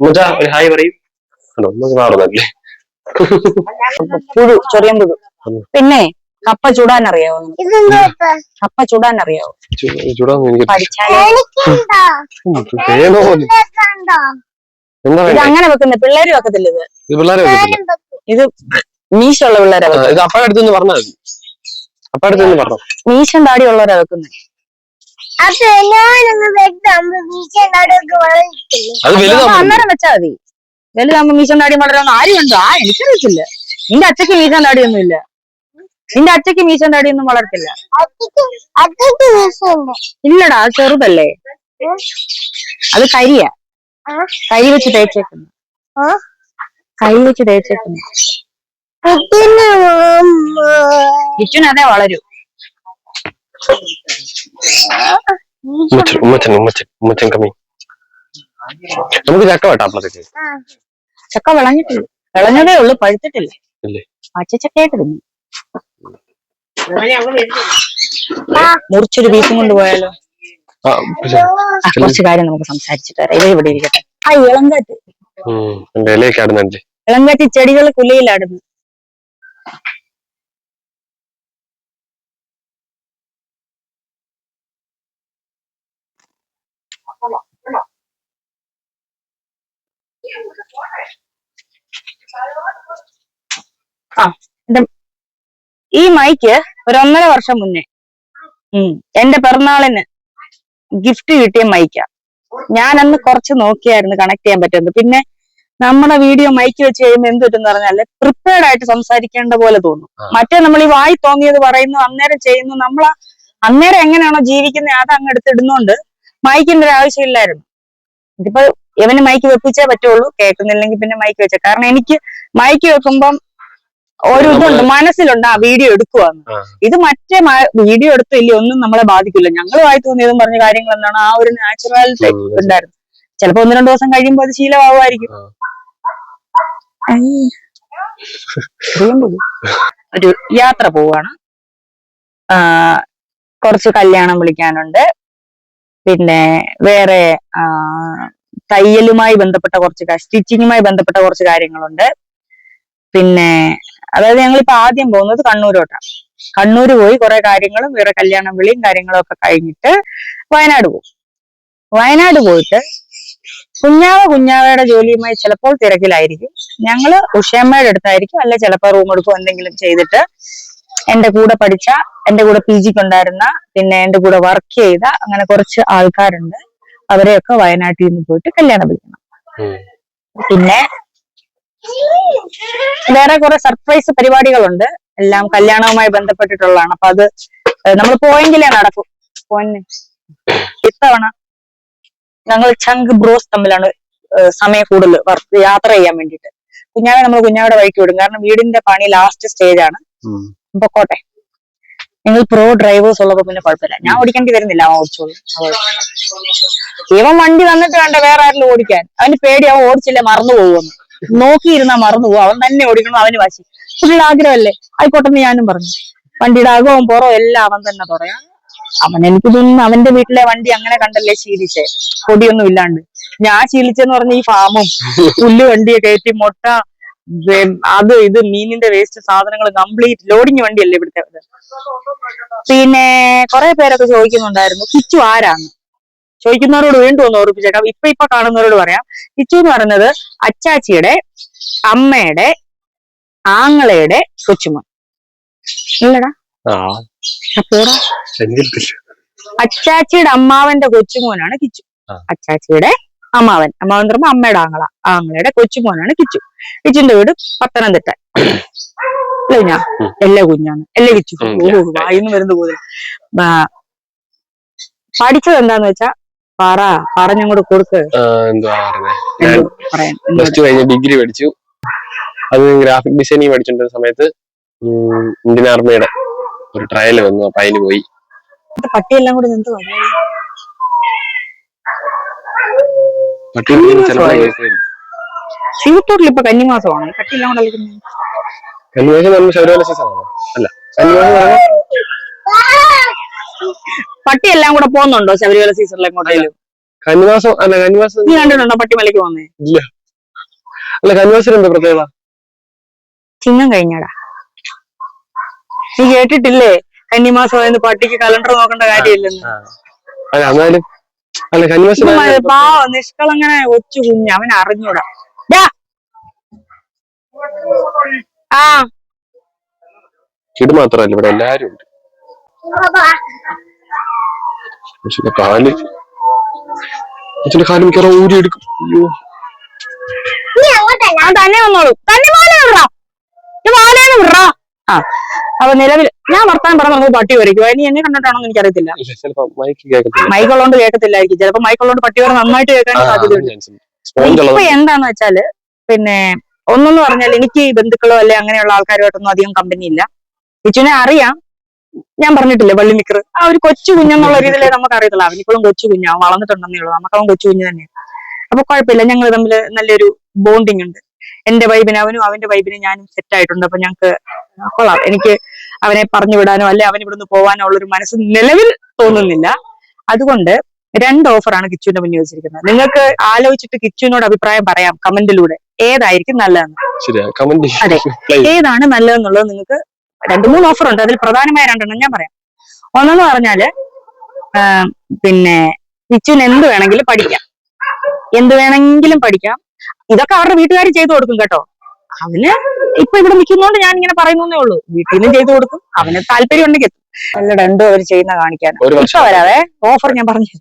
ഉമ്മച്ച ഒരു ഹായ് പറയും. ഉമ്മച്ച മാറുന്നല്ലേ പുഴു, ചെറിയ പുഴു. പിന്നെ കപ്പ ചുടാൻ അറിയാവോ? കപ്പ ചുടാൻ അറിയാവോ? ചൂടാന്ന് എനിക്ക് ഇത് അങ്ങനെ വെക്കുന്ന പിള്ളേര് വെക്കത്തില്ല. ഇത് പിള്ളേരെ വെക്കത്തില്ല. ഇത് മീശുള്ള പിള്ളേരെ ഇത് അപ്പ അടുത്തൊന്ന് പറഞ്ഞാൽ മതി. അപ്പ അടുത്തൊന്ന് പറഞ്ഞു. മീശം താടി ഉള്ളവരാ വെക്കുന്നത്. അന്നേരം വെച്ചാ മതി. വലുതാകുമ്പോ മീശം താടി വളരാന്ന് ആരും കണ്ടോ? എനിക്കറിയത്തില്ല. നിന്റെ അച്ഛക്ക് മീശം താടിയൊന്നും ഇല്ല. നിന്റെ അച്ഛക്ക് മീശം താടിയൊന്നും വളർത്തില്ല. ഇല്ലടാ, അത് ചെറുതല്ലേ. അത് കരിയാ, കരി വെച്ച് തേച്ചേക്കുന്നു. കരി വെച്ച് തേച്ചേക്കുന്നു. കിച്ചുന് അതേ വളരൂ. ഉമ്മച്ചൻ കമ്മി. നമുക്ക് ചക്ക വേട്ടാ അപ്പളത്തേക്ക്. ചക്ക വിളഞ്ഞിട്ടില്ല, വിളഞ്ഞതേ ഉള്ളു, പഴുത്തിട്ടില്ല. പച്ചച്ചക്കയായിട്ട് തിന്നു. മുറിച്ചൊരു പീസും കൊണ്ട് പോയാലോ? കുറച്ച് കാര്യം നമുക്ക് സംസാരിച്ചിട്ട് വരാം. ഇത് ഇവിടെ ഇരിക്കട്ടെ. ആ ഇളങ്കാറ്റ്, ഇളങ്കാറ്റ് ചെടികൾ കുലയിലാടുന്നു. ഈ മൈക്ക് ഒരു 1.5 വർഷം മുന്നേ എന്റെ പിറന്നാളിന് ഗിഫ്റ്റ് കിട്ടിയ മൈക്കാ. ഞാൻ അന്ന് കുറച്ച് നോക്കിയായിരുന്നു കണക്ട് ചെയ്യാൻ പറ്റുന്നത്. പിന്നെ നമ്മുടെ വീഡിയോ മൈക്ക് വെച്ച് കഴിയുമ്പോൾ എന്ത് പറ്റും പറഞ്ഞാല് പ്രിപ്പയർഡ് ആയിട്ട് സംസാരിക്കേണ്ട പോലെ തോന്നും. മറ്റേ നമ്മൾ ഈ വായി തോന്നിയത് പറയുന്നു, അന്നേരം ചെയ്യുന്നു. നമ്മൾ അന്നേരം എങ്ങനെയാണോ ജീവിക്കുന്നത് അത് അങ്ങ് എടുത്തിടുന്നോണ്ട് മൈക്കിന്റെ ഒരു ആവശ്യമില്ലായിരുന്നു. ഇതിപ്പോ ഇവന് മൈക്ക് വെപ്പിച്ചേ പറ്റുള്ളൂ, കേൾക്കുന്നില്ലെങ്കിൽ പിന്നെ മൈക്ക് വെച്ചേ. കാരണം എനിക്ക് മൈക്ക് വെക്കുമ്പം ഒരു ഇതുണ്ട്, മനസ്സിലുണ്ട് ആ വീഡിയോ എടുക്കുവാന്ന്. ഇത് മറ്റേ വീഡിയോ എടുത്തില്ല ഒന്നും നമ്മളെ ബാധിക്കില്ല. ഞങ്ങൾ വായി തോന്നിയതും പറഞ്ഞ കാര്യങ്ങൾ എന്താണ്, ആ ഒരു നാച്ചുറാലിറ്റി ഉണ്ടായിരുന്നു. ചിലപ്പോ 1-2 ദിവസം കഴിയുമ്പോ അത് ശീലമാവുമായിരിക്കും. ഒരു യാത്ര പോവാണ്, കുറച്ച് കല്യാണം വിളിക്കാനുണ്ട്, പിന്നെ വേറെ തയ്യലുമായി ബന്ധപ്പെട്ട കുറച്ച് സ്റ്റിച്ചിങ്ങുമായി ബന്ധപ്പെട്ട കുറച്ച് കാര്യങ്ങളുണ്ട്. പിന്നെ അതായത് ഞങ്ങളിപ്പോ ആദ്യം പോകുന്നത് കണ്ണൂരോട്ടാണ്. കണ്ണൂര് പോയി കുറെ കാര്യങ്ങളും വേറെ കല്യാണം വിളിയും കാര്യങ്ങളും ഒക്കെ കഴിഞ്ഞിട്ട് വയനാട് പോകും. വയനാട് പോയിട്ട് കുഞ്ഞാവയുടെ ജോലിയുമായി ചിലപ്പോൾ തിരക്കിലായിരിക്കും. ഞങ്ങള് ഉഷയമ്മയുടെ അടുത്തായിരിക്കും, അല്ലെ ചിലപ്പോൾ റൂം എടുക്കും, എന്തെങ്കിലും ചെയ്തിട്ട് എന്റെ കൂടെ പഠിച്ച, എന്റെ കൂടെ PGക്ക് ഉണ്ടായിരുന്ന, പിന്നെ എന്റെ കൂടെ വർക്ക് ചെയ്ത അങ്ങനെ കുറച്ച് ആൾക്കാരുണ്ട്. അവരെയൊക്കെ വയനാട്ടിൽ നിന്ന് പോയിട്ട് കല്യാണം വിളിക്കണം. പിന്നെ വേറെ കുറെ സർപ്രൈസ് പരിപാടികളുണ്ട്, എല്ലാം കല്യാണവുമായി ബന്ധപ്പെട്ടിട്ടുള്ളതാണ്. അപ്പൊ അത് നമ്മൾ പോയെങ്കിലേ നടക്കും. ഇത്തവണ ഞങ്ങൾ ചങ്ക് ബ്രോസ് തമ്മിലാണ് സമയം കൂടുതൽ യാത്ര ചെയ്യാൻ വേണ്ടിയിട്ട്. കുഞ്ഞാവയുടെ വഴിക്ക് വിടും, കാരണം വീടിന്റെ പണി ലാസ്റ്റ് സ്റ്റേജ് ആണ്. പൊക്കോട്ടെ, നിങ്ങൾ പ്രോ ഡ്രൈവേഴ്സ് ഉള്ളപ്പോ പിന്നെ കുഴപ്പമില്ല, ഞാൻ ഓടിക്കേണ്ടി വരുന്നില്ല, അവൻ ഓടിച്ചോളൂ. ഇവൻ വണ്ടി വന്നിട്ട് വേണ്ട വേറെ ആരെങ്കിലും ഓടിക്കാൻ. അവന് പേടി, അവൻ ഓടിച്ചില്ലേ മറന്നു പോകുമെന്ന്. നോക്കിയിരുന്നാ മറന്നു പോകും. അവൻ തന്നെ ഓടിക്കണം, അവന് വാശി. പുള്ളിയുടെ ആഗ്രഹമല്ലേ, ആയിക്കോട്ടെന്ന് ഞാനും പറഞ്ഞു. വണ്ടിയുടെ അകവും പുറവും എല്ലാം അവൻ തന്നെ പറയാം. എനിക്ക് തോന്നുന്നു അവന്റെ വീട്ടിലെ വണ്ടി അങ്ങനെ കണ്ടല്ലേ ശീലിച്ചേ, പൊടിയൊന്നും ഇല്ലാണ്ട്. ഞാൻ ശീലിച്ചെന്ന് പറഞ്ഞ ഈ ഫാമും പുല്ല് വണ്ടിയെ കയറ്റി മുട്ട അത് ഇത് മീനിന്റെ വേസ്റ്റ് സാധനങ്ങൾ കംപ്ലീറ്റ് ലോഡിങ് വണ്ടിയല്ലേ ഇവിടുത്തെ. പിന്നെ കുറെ പേരൊക്കെ ചോദിക്കുന്നുണ്ടായിരുന്നു കിച്ചു ആരാണ്. ചോദിക്കുന്നവരോട് വീണ്ടും ഒന്ന് ഓർപ്പിച്ചേക്കാം. ഇപ്പൊ കാണുന്നവരോട് പറയാം. കിച്ചു എന്ന് പറയുന്നത് അച്ചാച്ചിയുടെ അമ്മയുടെ ആങ്ങളയുടെ കൊച്ചുമോൻ ഇല്ലടാ. അപ്പോടാ അച്ചാച്ചിയുടെ അമ്മാവന്റെ കൊച്ചുമോനാണ് കിച്ചു. അച്ചാച്ചിയുടെ അമ്മാവൻ എന്ന് പറയുമ്പോ അമ്മയുടെ ആങ്ങളയുടെ കൊച്ചുമോനാണ് കിച്ചു. കിച്ചുന്റെ വീട് പത്തനംതിട്ട. അല്ലേ എല്ലാ കുഞ്ഞാണ് എല്ലാ കിച്ചു. വായിന്ന് വരുന്ന പോലെ പഠിച്ചത് എന്താന്ന് വെച്ചാ പറഞ്ഞങ്ങോട്ട് കൊടുക്ക്. ഡിഗ്രി പഠിച്ചു. അത് ഗ്രാഫിക് ഡിസൈനിങ് പഠിച്ചോണ്ടിരുന്ന സമയത്ത് ഇന്ത്യൻ ആർമിയുടെ ഒരു ട്രയൽ വന്നു. അപ്പൊ അതിന് പോയി. പട്ടിയെല്ലാം കൂടി എന്ത് സീറ്റോട്ടിൽ ഇപ്പൊ കന്നിമാസമാണ്. പട്ടിയെല്ലാം കൂടെ കന്നിമാസം ശബരിമല സീസൺ ആണോ? അല്ല, പട്ടിയെല്ലാം കൂടെ പോകുന്നുണ്ടോ ശബരിമല സീസണിൽ എങ്ങോട്ടേലും? കന്നിമാസം അല്ല, കന്നിമാസം നീ കണ്ടിട്ടുണ്ടോ പട്ടിമലയ്ക്ക് പോകുന്നേ? ഇല്ല. അല്ല, കന്നിമാസം എന്താ പ്രത്യേകത? ചിങ്ങം കഴിഞ്ഞടാ. നീ കേട്ടിട്ടില്ലേ കന്നിമാസം പട്ടിക്ക് കലണ്ടർ നോക്കേണ്ട കാര്യമില്ലെന്ന്? പാവം നിഷ്കളങ്ങനെ ഒച്ചു കുഞ്ഞ്, അവൻ അറിഞ്ഞൂടാ. ഇത് മാത്രല്ല, ഇവിടെ എല്ലാരും ഉണ്ട്. കാല് മിക്കവാറും ഊരി എടുക്കും. തന്നെ വന്നോളൂ. തന്നെ വിടറാ. അപ്പൊ നിലവിൽ ഞാൻ വർത്താനം പറഞ്ഞ പട്ടി വരയ്ക്കും. ഇനി എന്നെ കണ്ടിട്ടാണോ എനിക്കറിയത്തില്ല. മൈക്കുള്ളോണ്ട് കേൾക്കത്തില്ലായിരിക്കും. ചിലപ്പോ മൈക്കുള്ളോണ്ട് പട്ടി വരെ നന്നായിട്ട് കേൾക്കാൻ സാധ്യതയുണ്ട്. ഇപ്പൊ എന്താന്ന് വെച്ചാല് പിന്നെ ഒന്നെന്ന് പറഞ്ഞാൽ എനിക്ക് ബന്ധുക്കളോ അല്ലെ അങ്ങനെയുള്ള ആൾക്കാരുമായിട്ടൊന്നും അധികം കമ്പനി ഇല്ല. കിച്ചുനെ അറിയാം. ഞാൻ പറഞ്ഞിട്ടില്ലേ വള്ളിമിക്കർ ആ ഒരു കൊച്ചു കുഞ്ഞെന്നുള്ള രീതിയിലേ നമുക്ക് അറിയത്തുള്ളൂ. അവനിപ്പോഴും കൊച്ചു കുഞ്ഞാ, വളർന്നിട്ടുണ്ടെന്നേ ഉള്ളൂ. നമുക്ക് അവൻ കൊച്ചു കുഞ്ഞ് തന്നെയാണ്. അപ്പൊ കുഴപ്പമില്ല, ഞങ്ങൾ തമ്മിൽ നല്ലൊരു ബോണ്ടിങ് ഉണ്ട്. എന്റെ വൈബിന് അവനും അവന്റെ വൈബിന് ഞാനും സെറ്റ് ആയിട്ടുണ്ട്. അപ്പൊ ഞങ്ങക്ക് കൊള്ളാം. എനിക്ക് അവനെ പറഞ്ഞു വിടാനോ അല്ലെ അവൻ ഇവിടുന്ന് പോകാനോ ഉള്ളൊരു മനസ്സ് നിലവിൽ തോന്നുന്നില്ല. അതുകൊണ്ട് 2 ഓഫറാണ് കിച്ചുവിന്റെ മുന്നിൽ വെച്ചിരിക്കുന്നത്. നിങ്ങൾക്ക് ആലോചിച്ചിട്ട് കിച്ചുവിനോട് അഭിപ്രായം പറയാം കമന്റിലൂടെ, ഏതായിരിക്കും നല്ലതെന്ന്. അതെ, ഏതാണ് നല്ലതെന്നുള്ളത് നിങ്ങൾക്ക് 2-3 ഓഫർ ഉണ്ട്. അതിൽ പ്രധാനമായ 2 ഞാൻ പറയാം. ഒന്നെന്ന് പറഞ്ഞാല് പിന്നെ കിച്ചുവിന് എന്ത് വേണമെങ്കിലും പഠിക്കാം. ഇതൊക്കെ അവരുടെ വീട്ടുകാർ ചെയ്തു കൊടുക്കും കേട്ടോ. അവന് ഇപ്പൊ ഇവിടെ നിൽക്കുന്നോണ്ട് ഞാൻ ഇങ്ങനെ പറയുന്നേ ഉള്ളൂ. വീട്ടിൽ നിന്നും ചെയ്തു കൊടുക്കും. അവന് താല്പര്യം ഉണ്ടെങ്കിൽ നല്ല 2 അവർ ചെയ്യുന്ന കാണിക്കാൻ. ഇപ്പൊ വരാവേ, ഓഫർ ഞാൻ പറഞ്ഞു.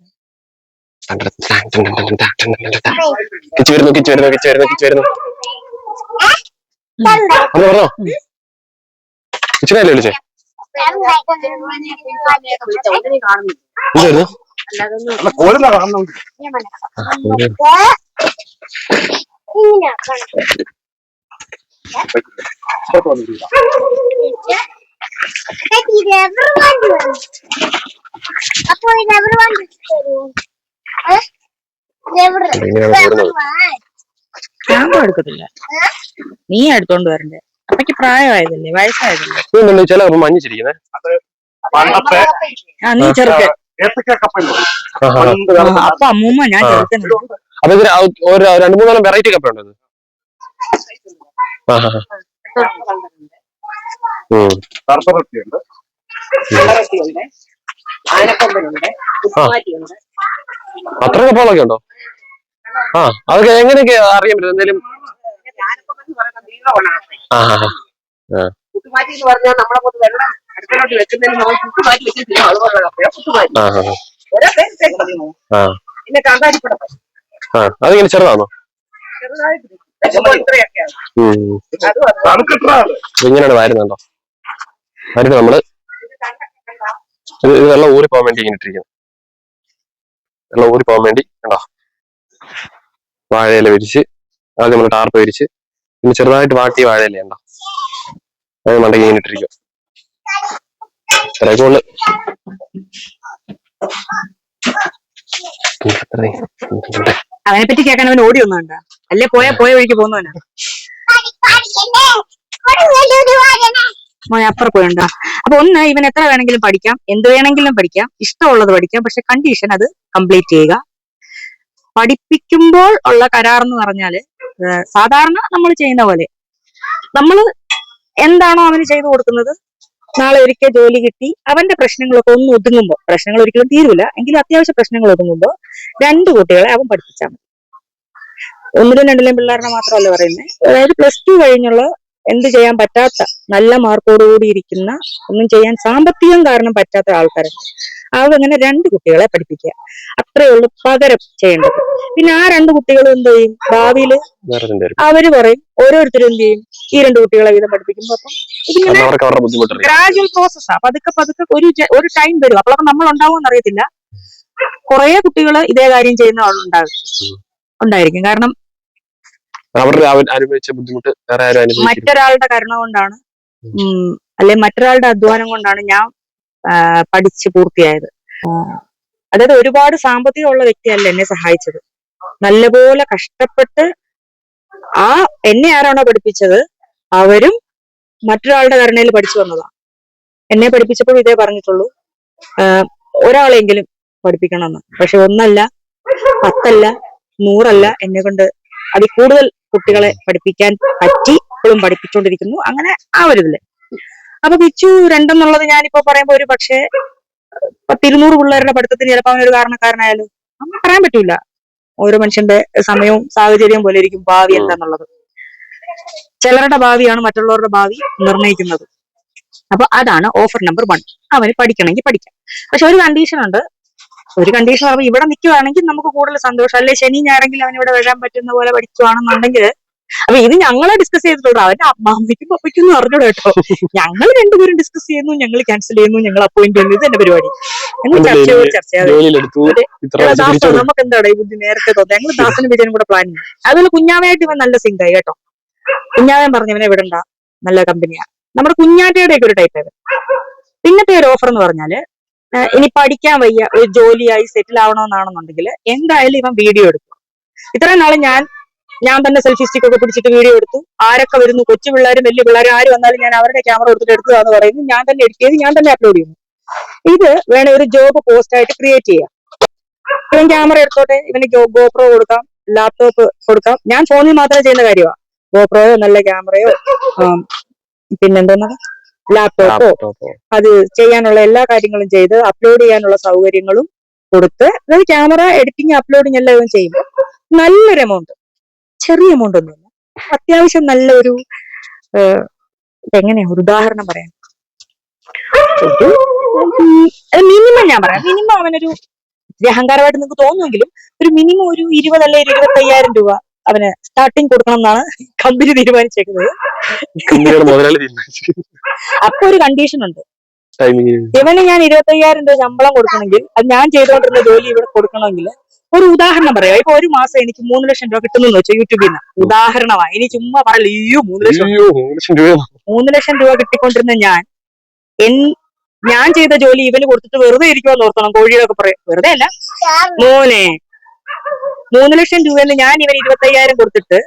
ഞാൻ എടുക്കത്തില്ല, നീ എടുത്തോണ്ട് വരണ്ടേ. അപ്പക്ക് പ്രായമായതല്ലേ, വയസ്സായതല്ലേ. ചില മഞ്ഞിച്ചിരിക്കുന്നേ. നീ ചെറുക്കൻ. അപ്പൊ അമ്മൂമ്മ ഞാൻ ചെറുക്കൻ. അപ്പൊ 2-3 വെറൈറ്റി കപ്പ ഉണ്ടത്. അത്ര കപ്പകളൊക്കെ ഉണ്ടോ? അതൊക്കെ എങ്ങനെയൊക്കെ അറിയാൻ പറ്റും? എന്തെങ്കിലും അതിങ്ങനെ ചെറുതാണോ? ഇങ്ങനെയാണ് വരുന്നുണ്ടോ? വരുന്നത് നമ്മള് ഇത് വെള്ളം ഊറി പോകാൻ വേണ്ടി ഇങ്ങനെ ഇട്ടിരിക്കുന്നു. വെള്ളം ഊറി പോകാൻ വേണ്ടി കണ്ടോ, വാഴയില വിരിച്ച് ആദ്യം നമ്മൾ ടാർപ്പ് വിരിച്ച് പിന്നെ ചെറുതായിട്ട് വാട്ടിയ വാഴയില ഉണ്ടോ അത് മണ്ടയ്ക്ക് ഇങ്ങനെ ഇട്ടിരിക്കും. കൂടുതൽ അവനെ പറ്റി കേൾക്കാൻ അവൻ ഓടി ഒന്നുണ്ട, അല്ലേ പോയ വഴിക്ക് പോകുന്നവനാ. മോനെ അപ്പുറം പോയണ്ട. അപ്പൊ ഒന്ന്, ഇവൻ എത്ര വേണമെങ്കിലും പഠിക്കാം, എന്ത് വേണമെങ്കിലും പഠിക്കാം, ഇഷ്ടമുള്ളത് പഠിക്കാം. പക്ഷെ കണ്ടീഷൻ അത് കംപ്ലീറ്റ് ചെയ്യുക. പഠിപ്പിക്കുമ്പോൾ ഉള്ള കരാർ എന്ന് പറഞ്ഞാല് സാധാരണ നമ്മൾ ചെയ്യുന്ന പോലെ നമ്മൾ എന്താണോ അവന് ചെയ്തു കൊടുക്കുന്നത്, നാളെ ഒരിക്കൽ ജോലി കിട്ടി അവന്റെ പ്രശ്നങ്ങളൊക്കെ ഒന്ന് ഒതുങ്ങുമ്പോൾ, പ്രശ്നങ്ങൾ ഒരിക്കലും തീരൂല എങ്കിലും അത്യാവശ്യ പ്രശ്നങ്ങൾ ഒതുങ്ങുമ്പോൾ 2 കുട്ടികളെ അവൻ പഠിപ്പിച്ചാൽ മതി. 1ലും 2ലും പിള്ളേരുടെ മാത്രമല്ല പറയുന്നത്. അതായത് +2 കഴിഞ്ഞുള്ള എന്ത് ചെയ്യാൻ പറ്റാത്ത, നല്ല മാർക്കോടുകൂടി ഇരിക്കുന്ന, ഒന്നും ചെയ്യാൻ സാമ്പത്തികം കാരണം പറ്റാത്ത ആൾക്കാരുണ്ട്. അങ്ങനെ 2 കുട്ടികളെ പഠിപ്പിക്കുക, അത്രയേ ഉള്ളൂ പകരം ചെയ്യേണ്ടത്. പിന്നെ ആ 2 കുട്ടികളും എന്ത് ചെയ്യും, ഭാവിയിൽ അവര് പറയും, ഓരോരുത്തരും എന്ത് ചെയ്യും, ഈ 2 കുട്ടികളെ വീതം പഠിപ്പിക്കുമ്പോ അപ്പം ഇതിങ്ങനെ ഗ്രാജുവൽ പ്രോസസ്സാ. പതുക്കെ പതുക്കെ ഒരു ടൈം വരും, അപ്പോഴൊക്കെ നമ്മൾ ഉണ്ടാവുമെന്ന് അറിയത്തില്ല. കുറെ കുട്ടികൾ ഇതേ കാര്യം ചെയ്യുന്ന ഉണ്ടായിരിക്കും. കാരണം മറ്റൊരാളുടെ കരുണ കൊണ്ടാണ്, അല്ലെ മറ്റൊരാളുടെ അധ്വാനം കൊണ്ടാണ് ഞാൻ പഠിച്ച് പൂർത്തിയായത്. അതായത് ഒരുപാട് സാമ്പത്തികമുള്ള വ്യക്തിയല്ല എന്നെ സഹായിച്ചത്. നല്ലപോലെ കഷ്ടപ്പെട്ട് എന്നെ ആരാണോ പഠിപ്പിച്ചത് അവരും മറ്റൊരാളുടെ കരുണയിൽ പഠിച്ചു വന്നതാണ്. എന്നെ പഠിപ്പിച്ചപ്പോൾ ഇതേ പറഞ്ഞിട്ടുള്ളൂ, ഒരാളെങ്കിലും പഠിപ്പിക്കണമെന്ന്. പക്ഷെ 1 അല്ല 10 അല്ല 100 അല്ല, എന്നെ കൊണ്ട് അതിൽ കൂടുതൽ കുട്ടികളെ പഠിപ്പിക്കാൻ പറ്റി, ഇപ്പോഴും പഠിപ്പിച്ചുകൊണ്ടിരിക്കുന്നു. അങ്ങനെ ആ ഒരു ഇതില് അപ്പൊ പിച്ചു 2 എന്നുള്ളത് ഞാനിപ്പോ പറയുമ്പോ ഒരു പക്ഷേ 10-200 പിള്ളേരുടെ പഠിത്തത്തിന് ചിലപ്പോൾ അവനൊരു കാരണക്കാരനായാലും നമുക്ക് പറയാൻ പറ്റൂല. ഓരോ മനുഷ്യന്റെ സമയവും സാഹചര്യവും പോലെ ഇരിക്കും ഭാവി എന്താന്നുള്ളത്. ചിലരുടെ ഭാവിയാണ് മറ്റുള്ളവരുടെ ഭാവി നിർണ്ണയിക്കുന്നത്. അപ്പൊ അതാണ് ഓഫർ നമ്പർ 1. അവന് പഠിക്കണമെങ്കിൽ പഠിക്കാം. പക്ഷെ ഒരു കണ്ടീഷൻ ഉണ്ട്. ഒരു കണ്ടീഷൻ പറയുമ്പോൾ ഇവിടെ നിൽക്കുവാണെങ്കിൽ നമുക്ക് കൂടുതൽ സന്തോഷം. അല്ലെ ശനി ഞായറെങ്കിലും അവൻ ഇവിടെ വരാൻ പറ്റുന്ന പോലെ പഠിക്കുവാണെന്നുണ്ടെങ്കിൽ, അപ്പൊ ഇത് ഞങ്ങളെ ഡിസ്കസ് ചെയ്തിട്ടുള്ളൂ. അവന്റെ അമ്മയ്ക്കും പപ്പയ്ക്കൊന്നും അറിഞ്ഞൂടെ കേട്ടോ. ഞങ്ങൾ 2 പേരും ഡിസ്കസ് ചെയ്യുന്നു, ഞങ്ങൾ ക്യാൻസൽ ചെയ്യുന്നു, ഞങ്ങൾ അപ്പോയിന്റ് ചെയ്യുന്നു. ഇത് എന്റെ പരിപാടി. ഞങ്ങൾ ചർച്ചയാതെ നമുക്ക് എന്താണ് ഈ ബുദ്ധി നേരത്തെ തോന്നുന്നത്. ഞങ്ങൾ ദാസനും വിജയനും കൂടെ പ്ലാൻ ചെയ്യും. അതുപോലെ കുഞ്ഞാവയായിട്ട് ഇവൻ നല്ല സിങ്കായി കേട്ടോ. കുഞ്ഞാവൻ പറഞ്ഞവനെ വിടണ്ട, നല്ല കമ്പനിയാ. നമ്മുടെ കുഞ്ഞാറ്റയുടെ ഒക്കെ ഒരു ടൈപ്പ് ആയത്. പിന്നത്തെ ഒരു ഓഫർ എന്ന് പറഞ്ഞാല്, ഇനി പഠിക്കാൻ വയ്യ, ഒരു ജോലിയായി സെറ്റിൽ ആവണമെന്നാണെന്നുണ്ടെങ്കിൽ എന്തായാലും ഇവൻ വീഡിയോ എടുക്കും. ഇത്രയും നാളെ ഞാൻ തന്നെ സെൽഫി സ്റ്റിക്ക് ഒക്കെ പിടിച്ചിട്ട് വീഡിയോ എടുത്തു. ആരൊക്കെ വരുന്നു, കൊച്ചു പിള്ളേരും വലിയ പിള്ളേരും ആര് വന്നാലും ഞാൻ അവരുടെ ക്യാമറ എടുത്തിട്ട് എടുത്തതാന്ന് പറയുന്നു. ഞാൻ തന്നെ എഡിറ്റ് ചെയ്ത് ഞാൻ തന്നെ അപ്ലോഡ് ചെയ്യുന്നു. ഇത് വേണേ ഒരു ജോബ് പോസ്റ്റ് ആയിട്ട് ക്രിയേറ്റ് ചെയ്യാം. ഇവൻ ക്യാമറ എടുത്തോട്ടെ, ഇവന് ഗോപ്രോ കൊടുക്കാം, ലാപ്ടോപ്പ് കൊടുക്കാം. ഞാൻ ഫോണിൽ മാത്രമേ ചെയ്യുന്ന കാര്യമാണ്. ഗോപ്രോയോ നല്ല ക്യാമറയോ പിന്നെന്തോന്നാ ലാപ്ടോപ്പോ അത് ചെയ്യാനുള്ള എല്ലാ കാര്യങ്ങളും ചെയ്ത് അപ്ലോഡ് ചെയ്യാനുള്ള സൗകര്യങ്ങളും കൊടുത്ത്, അതായത് ക്യാമറ എഡിറ്റിംഗ് അപ്ലോഡിങ് എല്ലാം ഇവൻ ചെയ്യുമ്പോൾ നല്ലൊരു എമൗണ്ട്, ചെറിയ എമൗണ്ട് ഒന്നുമില്ല, അത്യാവശ്യം നല്ലൊരു എങ്ങനെയാ ഒരു ഉദാഹരണം പറയാം, മിനിമം ഞാൻ പറയാം. മിനിമം അവനൊരു അഹങ്കാരമായിട്ട് നിങ്ങൾക്ക് തോന്നുമെങ്കിലും ഒരു മിനിമം ഒരു 20 അല്ലെ 25,000 രൂപ അവന് സ്റ്റാർട്ടിങ് കൊടുക്കണം എന്നാണ് കമ്പനി തീരുമാനിച്ചേക്കുന്നത്. അപ്പൊ ഒരു കണ്ടീഷൻ ഉണ്ട്. ഇവന് ഞാൻ 25,000 രൂപ ശമ്പളം കൊടുക്കണമെങ്കിൽ, അത് ഞാൻ ചെയ്തുകൊണ്ടിരുന്ന ജോലി ഇവിടെ കൊടുക്കണമെങ്കിൽ, ഒരു ഉദാഹരണം പറയാം. ഇപ്പൊ ഒരു മാസം എനിക്ക് 3 ലക്ഷം രൂപ കിട്ടുന്നു വെച്ചാൽ യൂട്യൂബിൽ നിന്ന് ഉദാഹരണമാണ്. ഇനി ചുമ്മാ പറയല്ലോ 3 ലക്ഷം രൂപ കിട്ടിക്കൊണ്ടിരുന്ന ഞാൻ ചെയ്ത ജോലി ഇവന് കൊടുത്തിട്ട് വെറുതെ ഇരിക്കുമെന്ന് ഓർത്തണം. കോഴികളൊക്കെ പറയും, വെറുതെ അല്ല മോനെ, 3 ലക്ഷം രൂപയെന്ന് ഞാൻ ഇവന് 25,000 കൊടുത്തിട്ട്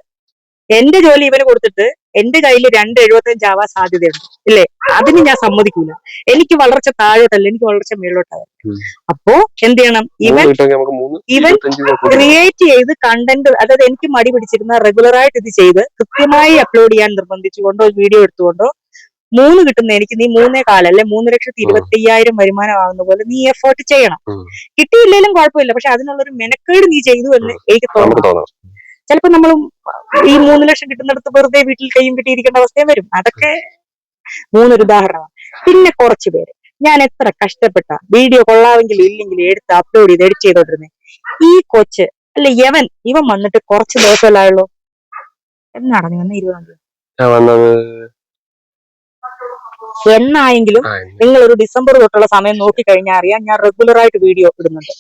എന്റെ ജോലി ഇവന് കൊടുത്തിട്ട് എന്റെ കയ്യിൽ 2.75 ആവാൻ സാധ്യതയുണ്ട് ഇല്ലേ? അതിന് ഞാൻ സമ്മതിക്കൂല. എനിക്ക് വളർച്ച താഴോട്ടല്ല, എനിക്ക് വളർച്ച മേലോട്ടാവും. അപ്പോ എന്ത് ചെയ്യണം, ഇവൻ ക്രിയേറ്റ് ചെയ്ത് കണ്ടന്റ്, അതായത് എനിക്ക് മടി പിടിച്ചിരുന്ന റെഗുലറായിട്ട് ഇത് ചെയ്ത് കൃത്യമായി അപ്ലോഡ് ചെയ്യാൻ നിർബന്ധിച്ചുകൊണ്ടോ വീഡിയോ എടുത്തുകൊണ്ടോ 3 കിട്ടുന്ന എനിക്ക് നീ 3.25 അല്ലെ 3,25,000 വരുമാനം ആവുന്ന പോലെ നീ എഫേർട്ട് ചെയ്യണം. കിട്ടിയില്ലെങ്കിലും കുഴപ്പമില്ല, പക്ഷെ അതിനുള്ളൊരു മെനക്കേട് നീ ചെയ്തു എന്ന് എനിക്ക് തോന്നുന്നു. ചിലപ്പോ നമ്മൾ ഈ 3 ലക്ഷം കിട്ടുന്നിടത്ത് വെറുതെ വീട്ടിൽ കൈയും കിട്ടിയിരിക്കേണ്ട അവസ്ഥയും വരും. അതൊക്കെ 3 ഉദാഹരണമാണ്. പിന്നെ കുറച്ചു പേര് ഞാൻ എത്ര കഷ്ടപ്പെട്ട വീഡിയോ കൊള്ളാമെങ്കിലും ഇല്ലെങ്കിലും എടുത്ത് അപ്ലോഡ് ചെയ്ത് എഡിറ്റ് ചെയ്തോണ്ടിരുന്നേ. ഈ കൊച്ച് അല്ലെ ഇവൻ വന്നിട്ട് കുറച്ച് ദിവസമല്ലായുള്ളൂ. എന്നാണ് നീ വന്ന 20-ാം തീയതി എന്നായെങ്കിലും നിങ്ങൾ ഒരു ഡിസംബർ തൊട്ടുള്ള സമയം നോക്കിക്കഴിഞ്ഞാൽ അറിയാം ഞാൻ റെഗുലർ ആയിട്ട് വീഡിയോ ഇടുന്നുണ്ട്.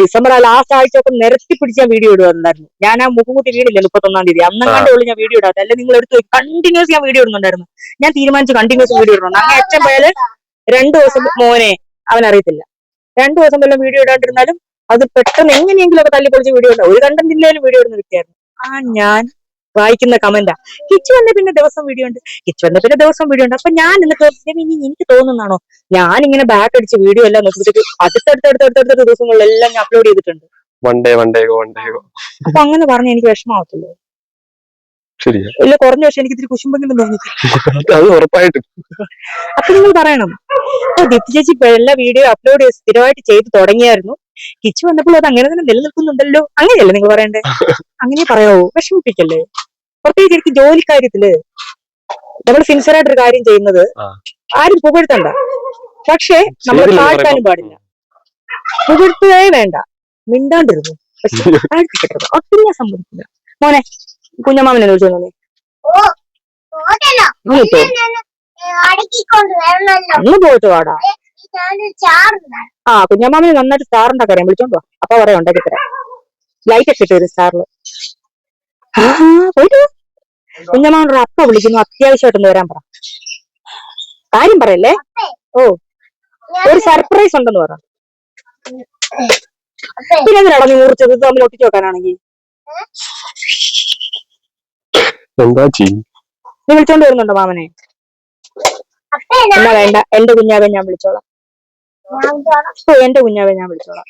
ഡിസംബർ ലാസ്റ്റ് ആഴ്ച ഒക്കെ നിരത്തി പിടിച്ച വീഡിയോ ഇടുന്നുണ്ടായിരുന്നു. ഞാൻ ആ മുഖംകുത്തി വീടില്ല 31-ാം തീയതി അന്നങ്ങാണ്ട് ഉള്ളു ഞാൻ വീഡിയോ ഇടാത്ത. അല്ലെ നിങ്ങൾ എടുത്ത് കണ്ടിന്യൂസ് ഞാൻ വീഡിയോ ഇടുന്നുണ്ടായിരുന്നു. ഞാൻ തീരുമാനിച്ചു കണ്ടിന്യൂസ് വീഡിയോ ഇടണം. അങ്ങനെ അച്ഛൻ പോയാല് 2 ദിവസം മോനെ അവനറിയത്തില്ല. 2 ദിവസം വല്ല വീഡിയോ ഇടാണ്ടിരുന്നാലും അത് പെട്ടെന്ന് എങ്ങനെയെങ്കിലും ഒക്കെ തല്ലിപ്പൊളിച്ച് വീഡിയോ ഇടാം. ഒരു കണ്ടന്റ് ഇല്ലാലും വീഡിയോ ഇടുന്ന വ്യക്തിയായിരുന്നു. ഞാൻ വായിക്കുന്ന കമന്റാ, കിച്ചു വന്ന പിന്നെ ദിവസം വീഡിയോ ഉണ്ട്, കിച്ചു വന്ന പിന്നെ ദിവസം വീഡിയോ ഉണ്ട്. അപ്പൊ ഞാൻ എന്നിട്ട് എനിക്ക് തോന്നുന്നാണോ, ഞാൻ ഇങ്ങനെ ബാക്ക് അടിച്ച് വീഡിയോ എല്ലാം നോക്കിയിട്ട് അടുത്തടുത്ത ദിവസങ്ങളിലെല്ലാം ഞാൻ അപ്ലോഡ് ചെയ്തിട്ടുണ്ട്. One day go. അപ്പൊ അങ്ങനെ പറഞ്ഞ എനിക്ക് വിഷമാവത്തില്ലേ? ശരിയാ, ഇല്ല, കുറഞ്ഞ പക്ഷെ എനിക്ക് ഇത്തിരി കുശുമ്പെങ്കിലും തോന്നി. അത് ഉറപ്പായിട്ടും. അപ്പൊ നിങ്ങൾ പറയണം, ദീപ്തി ചേച്ചി ഇപ്പൊ എല്ലാ വീഡിയോ അപ്ലോഡ് സ്ഥിരമായിട്ട് ചെയ്ത് തുടങ്ങിയായിരുന്നു, കിച്ചു വന്നപ്പോൾ അത് അങ്ങനെ തന്നെ നിലനിൽക്കുന്നുണ്ടല്ലോ, അങ്ങനെയല്ലേ നിങ്ങൾ പറയണ്ടേ? അങ്ങനെ പറയാവൂ, വിഷമിപ്പിക്കല്ലേ. പ്രത്യേകിച്ച് എനിക്ക് ജോലി കാര്യത്തില് നമ്മൾ സിൻസിയറായിട്ടൊരു കാര്യം ചെയ്യുന്നത് ആരും പുകഴ്ത്തണ്ട, പക്ഷേ നമ്മൾ താഴ്ത്താനും പാടില്ല. പുകഴ്ത്തുകയേ വേണ്ട, മിണ്ടാണ്ടിരുന്നു. പക്ഷെ താഴ്ത്തിക്കിട്ടത് ഒട്ടും ഞാൻ സമ്മതിക്കില്ല. മോനെ, കുഞ്ഞമ്മാമനെ വിളിച്ചോ മോനെ. ഒന്ന് പോയിട്ട് വാടാ. ആ, കുഞ്ഞമ്മാമന് നന്നായിട്ട് സ്റ്റാർ ഉണ്ടാക്കാൻ വിളിച്ചോണ്ടോ, അപ്പൊ പറയാം ഉണ്ടാക്കി തരാം. ലൈറ്റ് ഒക്കെ ഇട്ട് വരും സ്റ്റാറില്. പോയിട്ട് കുഞ്ഞമ്മാമനോട് അപ്പ വിളിക്കുന്നു, അത്യാവശ്യമായിട്ടൊന്ന് വരാൻ പറ. കാര്യം പറയല്ലേ. ഓ, ഒരു സർപ്രൈസ് ഉണ്ടെന്ന് പറ. പിന്നെ എന്തിനാടാ നീ മുറിച്ചത് തമ്മിൽ ഒട്ടിച്ചു വെക്കാനാണെങ്കിൽ? എന്താ ചെയ്യും? നീ വിളിച്ചോണ്ട് വരുന്നുണ്ടോ മാമനെ? എന്നാ വേണ്ട, എന്റെ കുഞ്ഞാവെ ഞാൻ വിളിച്ചോളാം. എന്റെ കുഞ്ഞാവെ ഞാൻ വിളിച്ചോളാം.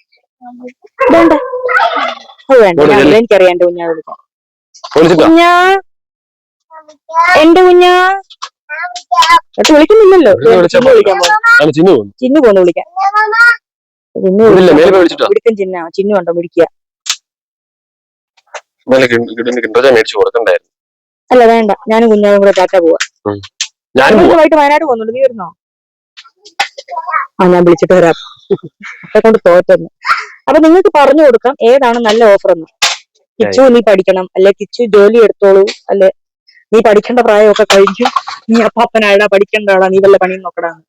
വേണ്ട, അത് വേണ്ട, എനിക്കറിയാം എന്റെ കുഞ്ഞാവെ വിളിക്കാം. കുഞ്ഞാ, എന്റെ കുഞ്ഞാ വിളിക്കുന്നില്ലല്ലോ. ചിന്നു പോന്ന് വിളിക്കാം. വിളിക്കും ചിന്ന, ചിന്നു ഉണ്ടോ വിളിക്കുക. അല്ല വേണ്ട, ഞാനും കുഞ്ഞാവും കൂടെ ടാറ്റ പോവാ. വൈകിട്ട് വയനാട് പോകുന്നുണ്ട്, നീ വരുന്നോ? ആ, ഞാൻ വിളിച്ചിട്ട് വരാം. അപ്പൊ കൊണ്ട് തോറ്റെന്ന്. അപ്പൊ നിങ്ങൾക്ക് പറഞ്ഞു കൊടുക്കാം ഏതാണ് നല്ല ഓഫർ എന്ന്. കിച്ചു നീ പഠിക്കണം, അല്ലെ കിച്ചു ജോലി എടുത്തോളൂ, അല്ലെ നീ പഠിക്കേണ്ട പ്രായമൊക്കെ കഴിഞ്ഞു, നീ അപ്പാപ്പനായടാ, പഠിക്കേണ്ടടാ, നീ വല്ല പണിയും നോക്കടാന്ന്.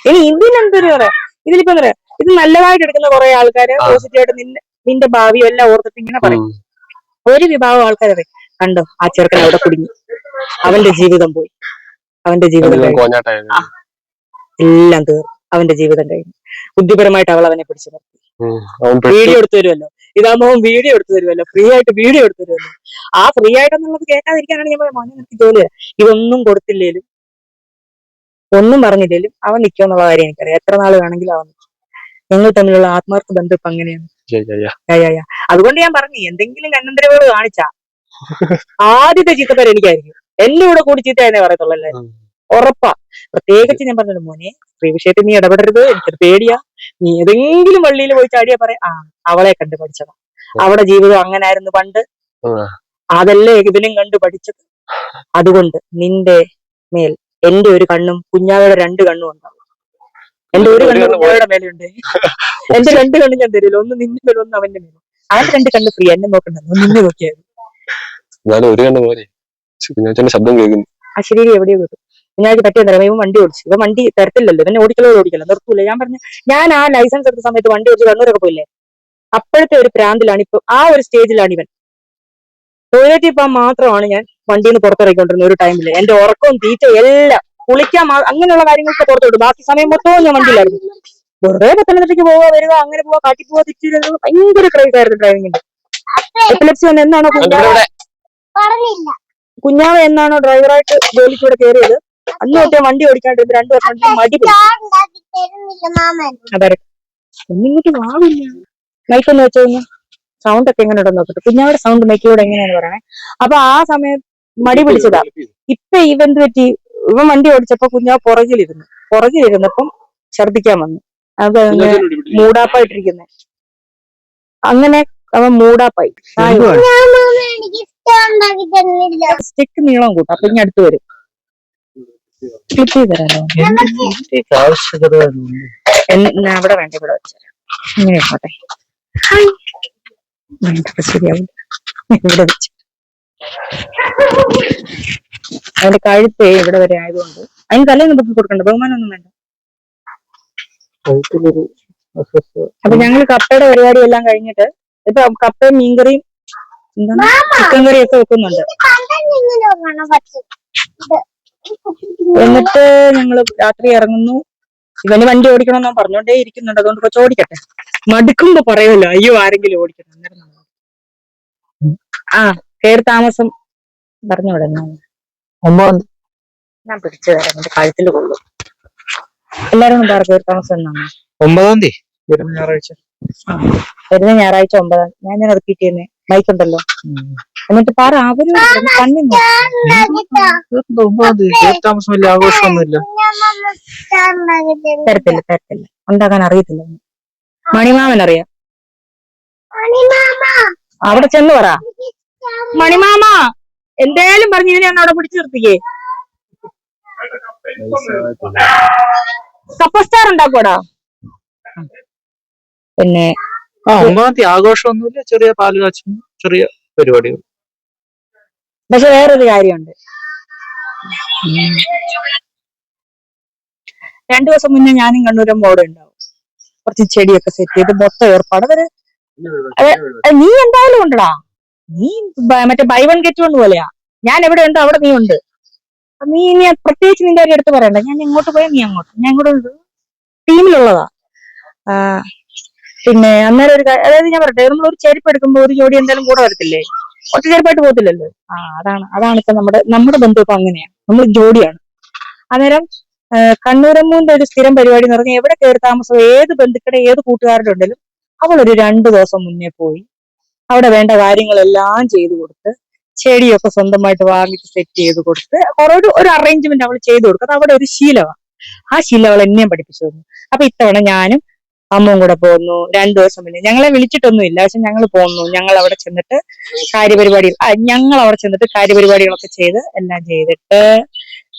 ഇനി ഇതിനെന്തൊരു പറയാ, ഇതിലിപ്പോ പറയാ, ഇത് നല്ലതായിട്ട് എടുക്കുന്ന കുറെ ആൾക്കാര് പോസിറ്റീവായിട്ട് നിന്റെ ഭാവി എല്ലാം ഓർത്തിട്ട് ഇങ്ങനെ പറയും. ഒരു വിഭാഗം ആൾക്കാർ പറയും, കണ്ടോ ആ ചെറുക്കൻ അവിടെ കുടുങ്ങി, അവന്റെ ജീവിതം പോയി, അവന്റെ ജീവിതം കഴിഞ്ഞു, എല്ലാം തീർന്നു, അവന്റെ ജീവിതം കഴിഞ്ഞു. ബുദ്ധിപരമായിട്ട് അവൾ അവനെ പിടിച്ചു നിർത്തി. വീഡിയോ എടുത്തു തരുമല്ലോ, ഇതാകുമ്പോ വീഡിയോ എടുത്തു തരുമല്ലോ, ഫ്രീ ആയിട്ട് വീഡിയോ എടുത്തു തരുമല്ലോ. ആ ഫ്രീ ആയിട്ടെന്നുള്ളത് കേൾക്കാതിരിക്കാനാണ് ഞാൻ മോനെ നിനക്ക് ജോലി. ഇതൊന്നും കൊടുത്തില്ലേലും ഒന്നും പറഞ്ഞില്ലേലും അവൻ നിൽക്കുമെന്നുള്ള കാര്യം എനിക്കറിയാം. എത്ര നാൾ വേണമെങ്കിലും അവൻ നിൽക്കും. ഞങ്ങൾ തമ്മിലുള്ള ആത്മാർത്ഥ ബന്ധം ഇപ്പൊ അങ്ങനെയാണ്. അതുകൊണ്ട് ഞാൻ പറഞ്ഞു, എന്തെങ്കിലും കണ്ണന്തരവുകൾ കാണിച്ചാ ആദ്യത്തെ ചീത്തപ്പേര് എനിക്കായിരിക്കും. എന്റെ കൂടെ കൂടി ചീത്തയായിരുന്നേ പറയത്തുള്ളല്ലേ, ഉറപ്പാ. പ്രത്യേകിച്ച് ഞാൻ പറഞ്ഞത്, മോനെ സ്ത്രീ വിഷയത്തിൽ നീ ഇടപെടരുത്, എനിക്കത് പേടിയാ. നീ ഏതെങ്കിലും വള്ളിയിൽ പോയി ചാടിയാ പറയാ, ആ അവളെ കണ്ടു പഠിച്ചതാ, അവിടെ ജീവിതം അങ്ങനെ ആയിരുന്നു പണ്ട്, അതല്ലേ ഇതിലും കണ്ടു പഠിച്ചത്. അതുകൊണ്ട് നിന്റെ മേൽ എന്റെ ഒരു കണ്ണും കുഞ്ഞാവയുടെ 2 കണ്ണും ഉണ്ടാവും. എന്റെ ഒരു കണ്ണ് കുഞ്ഞാവയുടെ മേലുണ്ട്, എന്റെ 2 കണ്ണും ഞാൻ തരില്ല. ഒന്ന് നിന്റെ മേലും ഒന്ന് അവന്റെ മേലും. അവന്റെ 2 കണ്ണ് ഫ്രീ, എന്നെ നോക്കണ്ടല്ലോ, നിന്നെ നോക്കിയായിരുന്നു. ശബ്ദം കേൾക്കുന്നു. ആ ശരീരം എവിടെയോ കിട്ടും. കുഞ്ഞാവയ്ക്ക് പറ്റിയെന്ന് പറയാം, ഇവൻ വണ്ടി ഓടിച്ചു, ഇവൻ വണ്ടി തരത്തില്ലല്ലോ, ഇവനെ ഓടിക്കലോ നിർത്തൂല. ഞാൻ പറഞ്ഞു, ഞാൻ ആ ലൈസൻസ് എടുത്ത സമയത്ത് വണ്ടി ഓടിച്ച് കണ്ണൂരൊക്കെ പോയില്ലേ, അപ്പോഴത്തെ ഒരു പ്രാന്തിലാണ് ഇപ്പൊ, ആ ഒരു സ്റ്റേജിലാണ് ഇവൻ. ടോയ്ലറ്റിൽ പോകാൻ മാത്രമാണ് ഞാൻ വണ്ടിയിൽ നിന്ന് പുറത്തിറങ്ങിക്കൊണ്ടിരുന്ന ഒരു ടൈമില്. എന്റെ ഉറക്കവും തീറ്റ എല്ലാം, കുളിക്കാൻ അങ്ങനെയുള്ള കാര്യങ്ങൾക്ക് പുറത്തോട്ട്, ബാക്കി സമയം മൊത്തവും ഞാൻ വണ്ടിയിലായിരുന്നു. വെറുതെ പത്തനംതിട്ടയ്ക്ക് പോവുക വരിക, അങ്ങനെ പോവാ, കാട്ടി പോവാ, തിരിച്ചു വരിക, ഭയങ്കര ക്രൈസ് ആയിരുന്നു ഡ്രൈവിംഗിന്റെ. എപ്പിലെപ്സി വന്ന് എന്നാണോ കുഞ്ഞാവ എന്നാണോ ഡ്രൈവറായിട്ട് ജോലിക്കൂടെ കയറിയത്, അന്ന് തൊട്ടേ വണ്ടി ഓടിക്കാണ്ട് 2 വർഷം മടി അതെ. ഒന്നിങ്ങോട്ട് വാവില്ല, മൈക്കൊന്ന് വെച്ചോന്ന് സൗണ്ട് ഒക്കെ എങ്ങനെ ഉണ്ടെന്ന് നോക്കട്ടെ. കുഞ്ഞാവിടെ സൗണ്ട് മൈക്കിലൂടെ എങ്ങനെയാന്ന് പറയണേ. അപ്പൊ ആ സമയം മടി പിടിച്ചതാ. ഇപ്പൊ ഇവന്ത് പറ്റി, ഇവൻ വണ്ടി ഓടിച്ചപ്പോ കുഞ്ഞാവ് പുറകിലിരുന്നപ്പം ഛർദിക്കാൻ വന്നു. അത് മൂടാപ്പായിട്ടിരിക്കുന്നെ, അങ്ങനെ അവൻ മൂടാപ്പായി. സ്റ്റിക്ക് നീളം കൂട്ടും, അപ്പൊ ഇനി അടുത്ത് വരും. ക്ലിപ്പ് ചെയ്ത് തരാലോ, അവിടെ വേണ്ട, ഇവിടെ വെച്ചാൽ ഇങ്ങനെ പോട്ടെ. ശരിയാവും, ഇവിടെ വെച്ച് അതിന്റെ കഴുത്ത് ഇവിടെ വരെ ആയതുകൊണ്ട് അതിന് തലേന്ന് പൊക്കി കൊടുക്കണ്ട, ബഹുമാനമൊന്നും വേണ്ട. അപ്പൊ ഞങ്ങൾ കപ്പയുടെ പരിപാടി എല്ലാം കഴിഞ്ഞിട്ട് ഇപ്പൊ കപ്പയും മീൻകറിയും എന്താണ് ചിക്കൻ കറിയും ഒക്കെ വെക്കുന്നുണ്ട്. എന്നിട്ട് ഞങ്ങള് രാത്രി ഇറങ്ങുന്നു. ഇവന് വണ്ടി ഓടിക്കണമെന്നോ പറഞ്ഞോണ്ടേ ഇരിക്കുന്നുണ്ട്, അതുകൊണ്ട് കുറച്ച് ഓടിക്കട്ടെ. മടുക്കുമ്പോ പറയുമല്ലോ, അയ്യോ ആരെങ്കിലും ഓടിക്കണം. അന്നേരം ആ കയറി താമസം പറഞ്ഞു വിടുന്നു. 9 ഞാൻ പിടിച്ചു തരാം, എന്റെ കഴുത്തിൽ കൊള്ളു. എല്ലാരും പറ കയറി താമസം എന്നാണ് 9 വരുന്ന ഞായറാഴ്ച. വരുന്ന ഞായറാഴ്ച 9. ഞാൻ റിപ്പീറ്റ് ചെയ്യുന്നേ മൈക്ക് ഉണ്ടല്ലോ. എന്നിട്ട് പറ അവര് കണ്ണി 9 തീയതി താമസമില്ല, ആഘോഷമൊന്നുമില്ല. തരത്തില്ല ഉണ്ടാക്കാൻ അറിയത്തില്ല. മണിമാമൻ അറിയാം. അവിടെ ചെന്ന് പറ മണിമാമ എന്തേലും പറഞ്ഞു ഇതിനെ അവിടെ പിടിച്ചു നിർത്തിക്കേ. കപ്പസ്റ്റാർ ഉണ്ടാക്കൂടാ. പിന്നെ 9 തീയതി ആഘോഷമൊന്നുമില്ല, ചെറിയ പാല് കാച്ചും, ചെറിയ പരിപാടികൾ. പക്ഷെ വേറൊരു കാര്യമുണ്ട്. 2 ദിവസം മുന്നേ ഞാനും കണ്ണൂരും ബോർഡ് ഉണ്ടാവും. കുറച്ച് ചെടിയൊക്കെ സെറ്റ് ചെയ്ത് മൊത്തം ഏർപ്പാട്. നീ എന്തായാലും ഉണ്ടടാ. നീ മറ്റേ ബൈ വൺ ഗെറ്റ് വൺ പോലെയാ. ഞാൻ എവിടെ ഉണ്ടോ അവിടെ നീ ഉണ്ട്. നീ ഇനി പ്രത്യേകിച്ച് നിന്റെ കാര്യം എടുത്ത് പറയണ്ട. ഞാൻ ഇങ്ങോട്ട് പോയാൽ നീ അങ്ങോട്ട്. ഞാൻ ഇങ്ങോട്ട് ടീമിലുള്ളതാ. പിന്നെ അന്നേരം ഒരു അതായത് ഞാൻ പറയട്ടെ, നമ്മൾ ഒരു ചെരുപ്പ് എടുക്കുമ്പോൾ ഒരു ജോഡി എന്തായാലും കൂടെ വരത്തില്ലേ? ഒറ്റ ചെരുപ്പായിട്ട് പോകത്തില്ലല്ലോ. അതാണ് ഇപ്പൊ നമ്മുടെ ബന്ധം ഇപ്പൊ അങ്ങനെയാണ്. നമ്മൾ ജോഡിയാണ്. അന്നേരം കണ്ണൂരമ്മൂന്റെ ഒരു സ്ഥിരം പരിപാടി എന്ന് പറഞ്ഞാൽ എവിടെ കയറി താമസം ഏത് ബന്ധുക്കളുടെ ഏത് കൂട്ടുകാരുടെ ഉണ്ടെങ്കിലും അവളൊരു 2 ദിവസം മുന്നേ പോയി അവിടെ വേണ്ട കാര്യങ്ങളെല്ലാം ചെയ്തു കൊടുത്ത് ചെടിയൊക്കെ സ്വന്തമായിട്ട് വാങ്ങിച്ച് സെറ്റ് ചെയ്ത് കൊടുത്ത് ഒരു അറേഞ്ച്മെന്റ് അവൾ ചെയ്തു കൊടുക്കും. അത് അവിടെ ഒരു ശീലമാണ്. ആ ശീലം അവൾ എന്നെയും പഠിപ്പിച്ചു തന്നു. അപ്പൊ ഇത്തവണ ഞാനും അമ്മയും കൂടെ പോന്നു. 2 ദിവസം മുന്നേ ഞങ്ങളെ വിളിച്ചിട്ടൊന്നുമില്ല. പക്ഷെ ഞങ്ങൾ പോന്നു. ഞങ്ങൾ അവിടെ ചെന്നിട്ട് കാര്യപരിപാടികളൊക്കെ ചെയ്ത് എല്ലാം ചെയ്തിട്ട്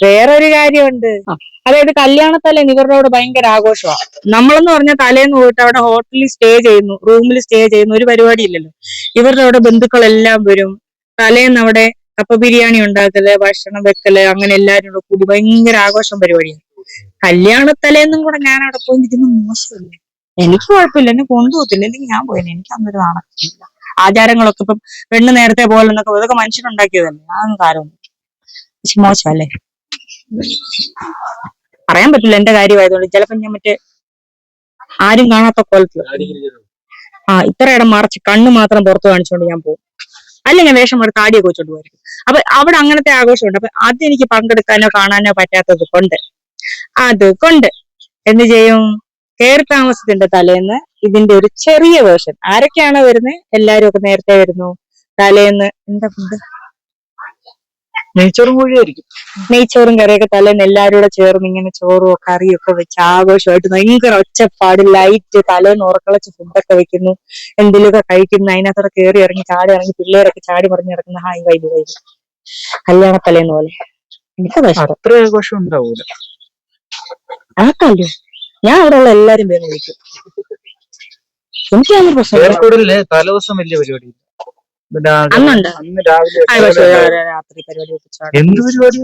വേറൊരു കാര്യമുണ്ട്. അതായത് കല്യാണത്തലേന്ന് ഇവരോട് ഭയങ്കര ആഘോഷമാണ്. നമ്മളെന്ന് പറഞ്ഞാൽ തലേന്ന് പോയിട്ട് അവിടെ ഹോട്ടലിൽ സ്റ്റേ ചെയ്യുന്നു, റൂമിൽ സ്റ്റേ ചെയ്യുന്നു, ഒരു പരിപാടി ഇല്ലല്ലോ. ഇവരുടെ അവിടെ ബന്ധുക്കളെല്ലാം വരും. തലേന്ന് അവിടെ കപ്പ ബിരിയാണി ഉണ്ടാക്കല്, ഭക്ഷണം വെക്കല്, അങ്ങനെ എല്ലാരും കൂടെ കൂടി ഭയങ്കര ആഘോഷം പരിപാടിയാണ്. കല്യാണത്തലേന്നും കൂടെ ഞാൻ അവിടെ പോയി നിൽക്കുന്നത് മോശമല്ലേ? എനിക്ക് കുഴപ്പമില്ല, എന്നെ കൊണ്ടുപോകത്തില്ല. അല്ലെങ്കിൽ ഞാൻ പോയില്ല. എനിക്ക് അന്നൊരു നാണക്കില്ല. ആചാരങ്ങളൊക്കെ ഇപ്പം പെണ്ണ് നേരത്തെ പോലെന്നൊക്കെ ഇതൊക്കെ മനുഷ്യനുണ്ടാക്കിയതല്ലേ. അതൊന്നും കാര്യമൊന്നും പക്ഷെ മോശമല്ലേ? പറയാൻ പറ്റില്ല എന്റെ കാര്യമായതുകൊണ്ട്. ചിലപ്പോ ഞാൻ മറ്റേ ആരും കാണാത്ത കോലത്തില് ഇത്ര ഇടം മറച്ച് കണ്ണ് മാത്രം പുറത്ത് കാണിച്ചുകൊണ്ട് ഞാൻ പോകും. അല്ലെങ്കിൽ വേഷം എടുത്ത് താടിയൊക്കെ വെച്ചോണ്ട് പോയിരിക്കും. അപ്പൊ അവിടെ അങ്ങനത്തെ ആഘോഷമുണ്ട്. അപ്പൊ അതെനിക്ക് പങ്കെടുക്കാനോ കാണാനോ പറ്റാത്തത് കൊണ്ട് എന്ത് ചെയ്യും? കയറി താമസത്തിന്റെ തലേന്ന് ഇതിന്റെ ഒരു ചെറിയ വേർഷൻ. ആരൊക്കെയാണോ വരുന്നത്? എല്ലാരും ഒക്കെ നേരത്തെ വരുന്നു. തലേന്ന് എന്താ ഫുഡ്? നെയ്ച്ചോറും കോഴിയായിരിക്കും. നെയ്ച്ചോറും കറിയൊക്കെ തലേന്ന് എല്ലാവരും കൂടെ ചേർന്ന് ഇങ്ങനെ ചോറും കറിയൊക്കെ വെച്ച് ആഘോഷമായിട്ട് ഭയങ്കര ഒച്ചപ്പാട് ലൈറ്റ് തലേന്ന് ഉറക്കളച്ച് ഫുഡൊക്കെ വെക്കുന്നു, എന്തെങ്കിലുമൊക്കെ കഴിക്കുന്നു. അതിനകത്തോടെ കയറി ഇറങ്ങി ചാടി ഇറങ്ങി പിള്ളേരൊക്കെ ചാടി മറിഞ്ഞ് കിടക്കുന്ന ഹായ് വൈബ് കല്യാണ തലേന്ന് പോലെ. എനിക്ക് അത്ര ആഘോഷം ഉണ്ടാവൂല. ആക്കല്ലോ. ഞാൻ അവിടെ ഉള്ള എല്ലാരും പേര് വിളിക്കും. എനിക്കതൊന്നും പ്രശ്നമില്ല. തലേദിവസം വലിയ പരിപാടി അന്നുണ്ട്. അന്ന് രാവിലെ രാത്രി പരിപാടി എന്ത് പരിപാടി?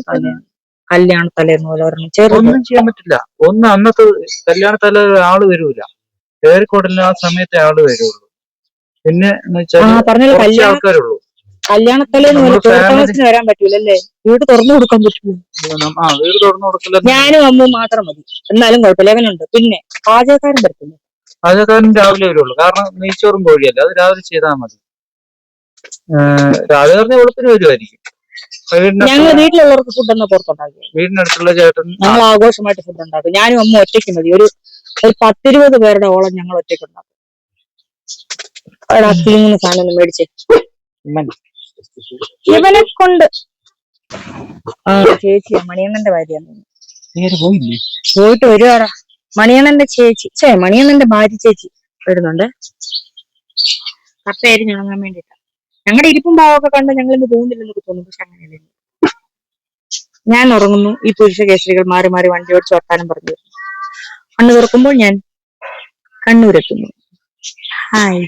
കല്യാണ തലേന്ന് പോലെ ഒന്നും ചെയ്യാൻ പറ്റില്ല. അന്നത്തെ കല്യാണ തലേ ആള് വരൂല. കേറിക്കോടില്ല ആ സമയത്തെ ആള് വരുള്ളൂ. പിന്നെ ആൾക്കാരുള്ളൂ. കല്യാണത്തലേന്ന് വരാൻ പറ്റൂലല്ലേ? വീട് തുറന്നു കൊടുക്കാൻ പറ്റൂല. വീട് തുറന്നു കൊടുക്കില്ല. ഞാനും അമ്മും മാത്രം മതി. എന്നാലും കുഴപ്പമില്ല. അവനുണ്ട്. പിന്നെ പാചകക്കാരൻ പറ്റില്ല. പാചകക്കാരൻ രാവിലെ വരുള്ളൂ. കാരണം നെയ്ച്ചോറും കോഴിയല്ല, അത് രാവിലെ ചെയ്താൽ മതി. രാവിലെ പറഞ്ഞ വെളുപ്പിന് വരുമായിരിക്കും. ഞങ്ങൾ വീട്ടിലുള്ളവർക്ക് ഫുഡ് എന്നാ പുറത്തുണ്ടാക്കി. വീടിനടുത്തുള്ള ചേട്ടൻ ഞങ്ങൾ ആഘോഷമായിട്ട് ഫുഡ് ഉണ്ടാക്കും. ഞാനും അമ്മ ഒറ്റയ്ക്ക് മതി. ഒരു 10-20 പേരുടെ ഓളം ഞങ്ങൾ ഒറ്റയ്ക്ക് ഉണ്ടാക്കും. സാധനം മേടിച്ചേ ഇവനെ കൊണ്ട്. ചേച്ചിയാ മണിയണ്ണന്റെ ഭാര്യയാണ്. പോയിട്ട് വരുവാടാ. മണിയണ്ണന്റെ ചേച്ചി മണിയണ്ണന്റെ ഭാര്യ ചേച്ചി വരുന്നുണ്ട്. കപ്പയായിരുന്നു ഞണങ്ങാൻ വേണ്ടിട്ടാ. ഞങ്ങളുടെ ഇരിപ്പും ഭാവമൊക്കെ കണ്ട് ഞങ്ങൾ ഇന്ന് പോകുന്നില്ലെന്നൊക്കെ തോന്നും. പക്ഷെ അങ്ങനെയല്ലേ. ഞാൻ ഉറങ്ങുന്നു. ഈ പുരുഷ കേസരികൾ മാറി മാറി വണ്ടി ഓടിച്ച് വർത്താനം പറഞ്ഞു. കണ്ണു തുറക്കുമ്പോൾ ഞാൻ കണ്ണൂരെത്തുന്നു. ഹായ്.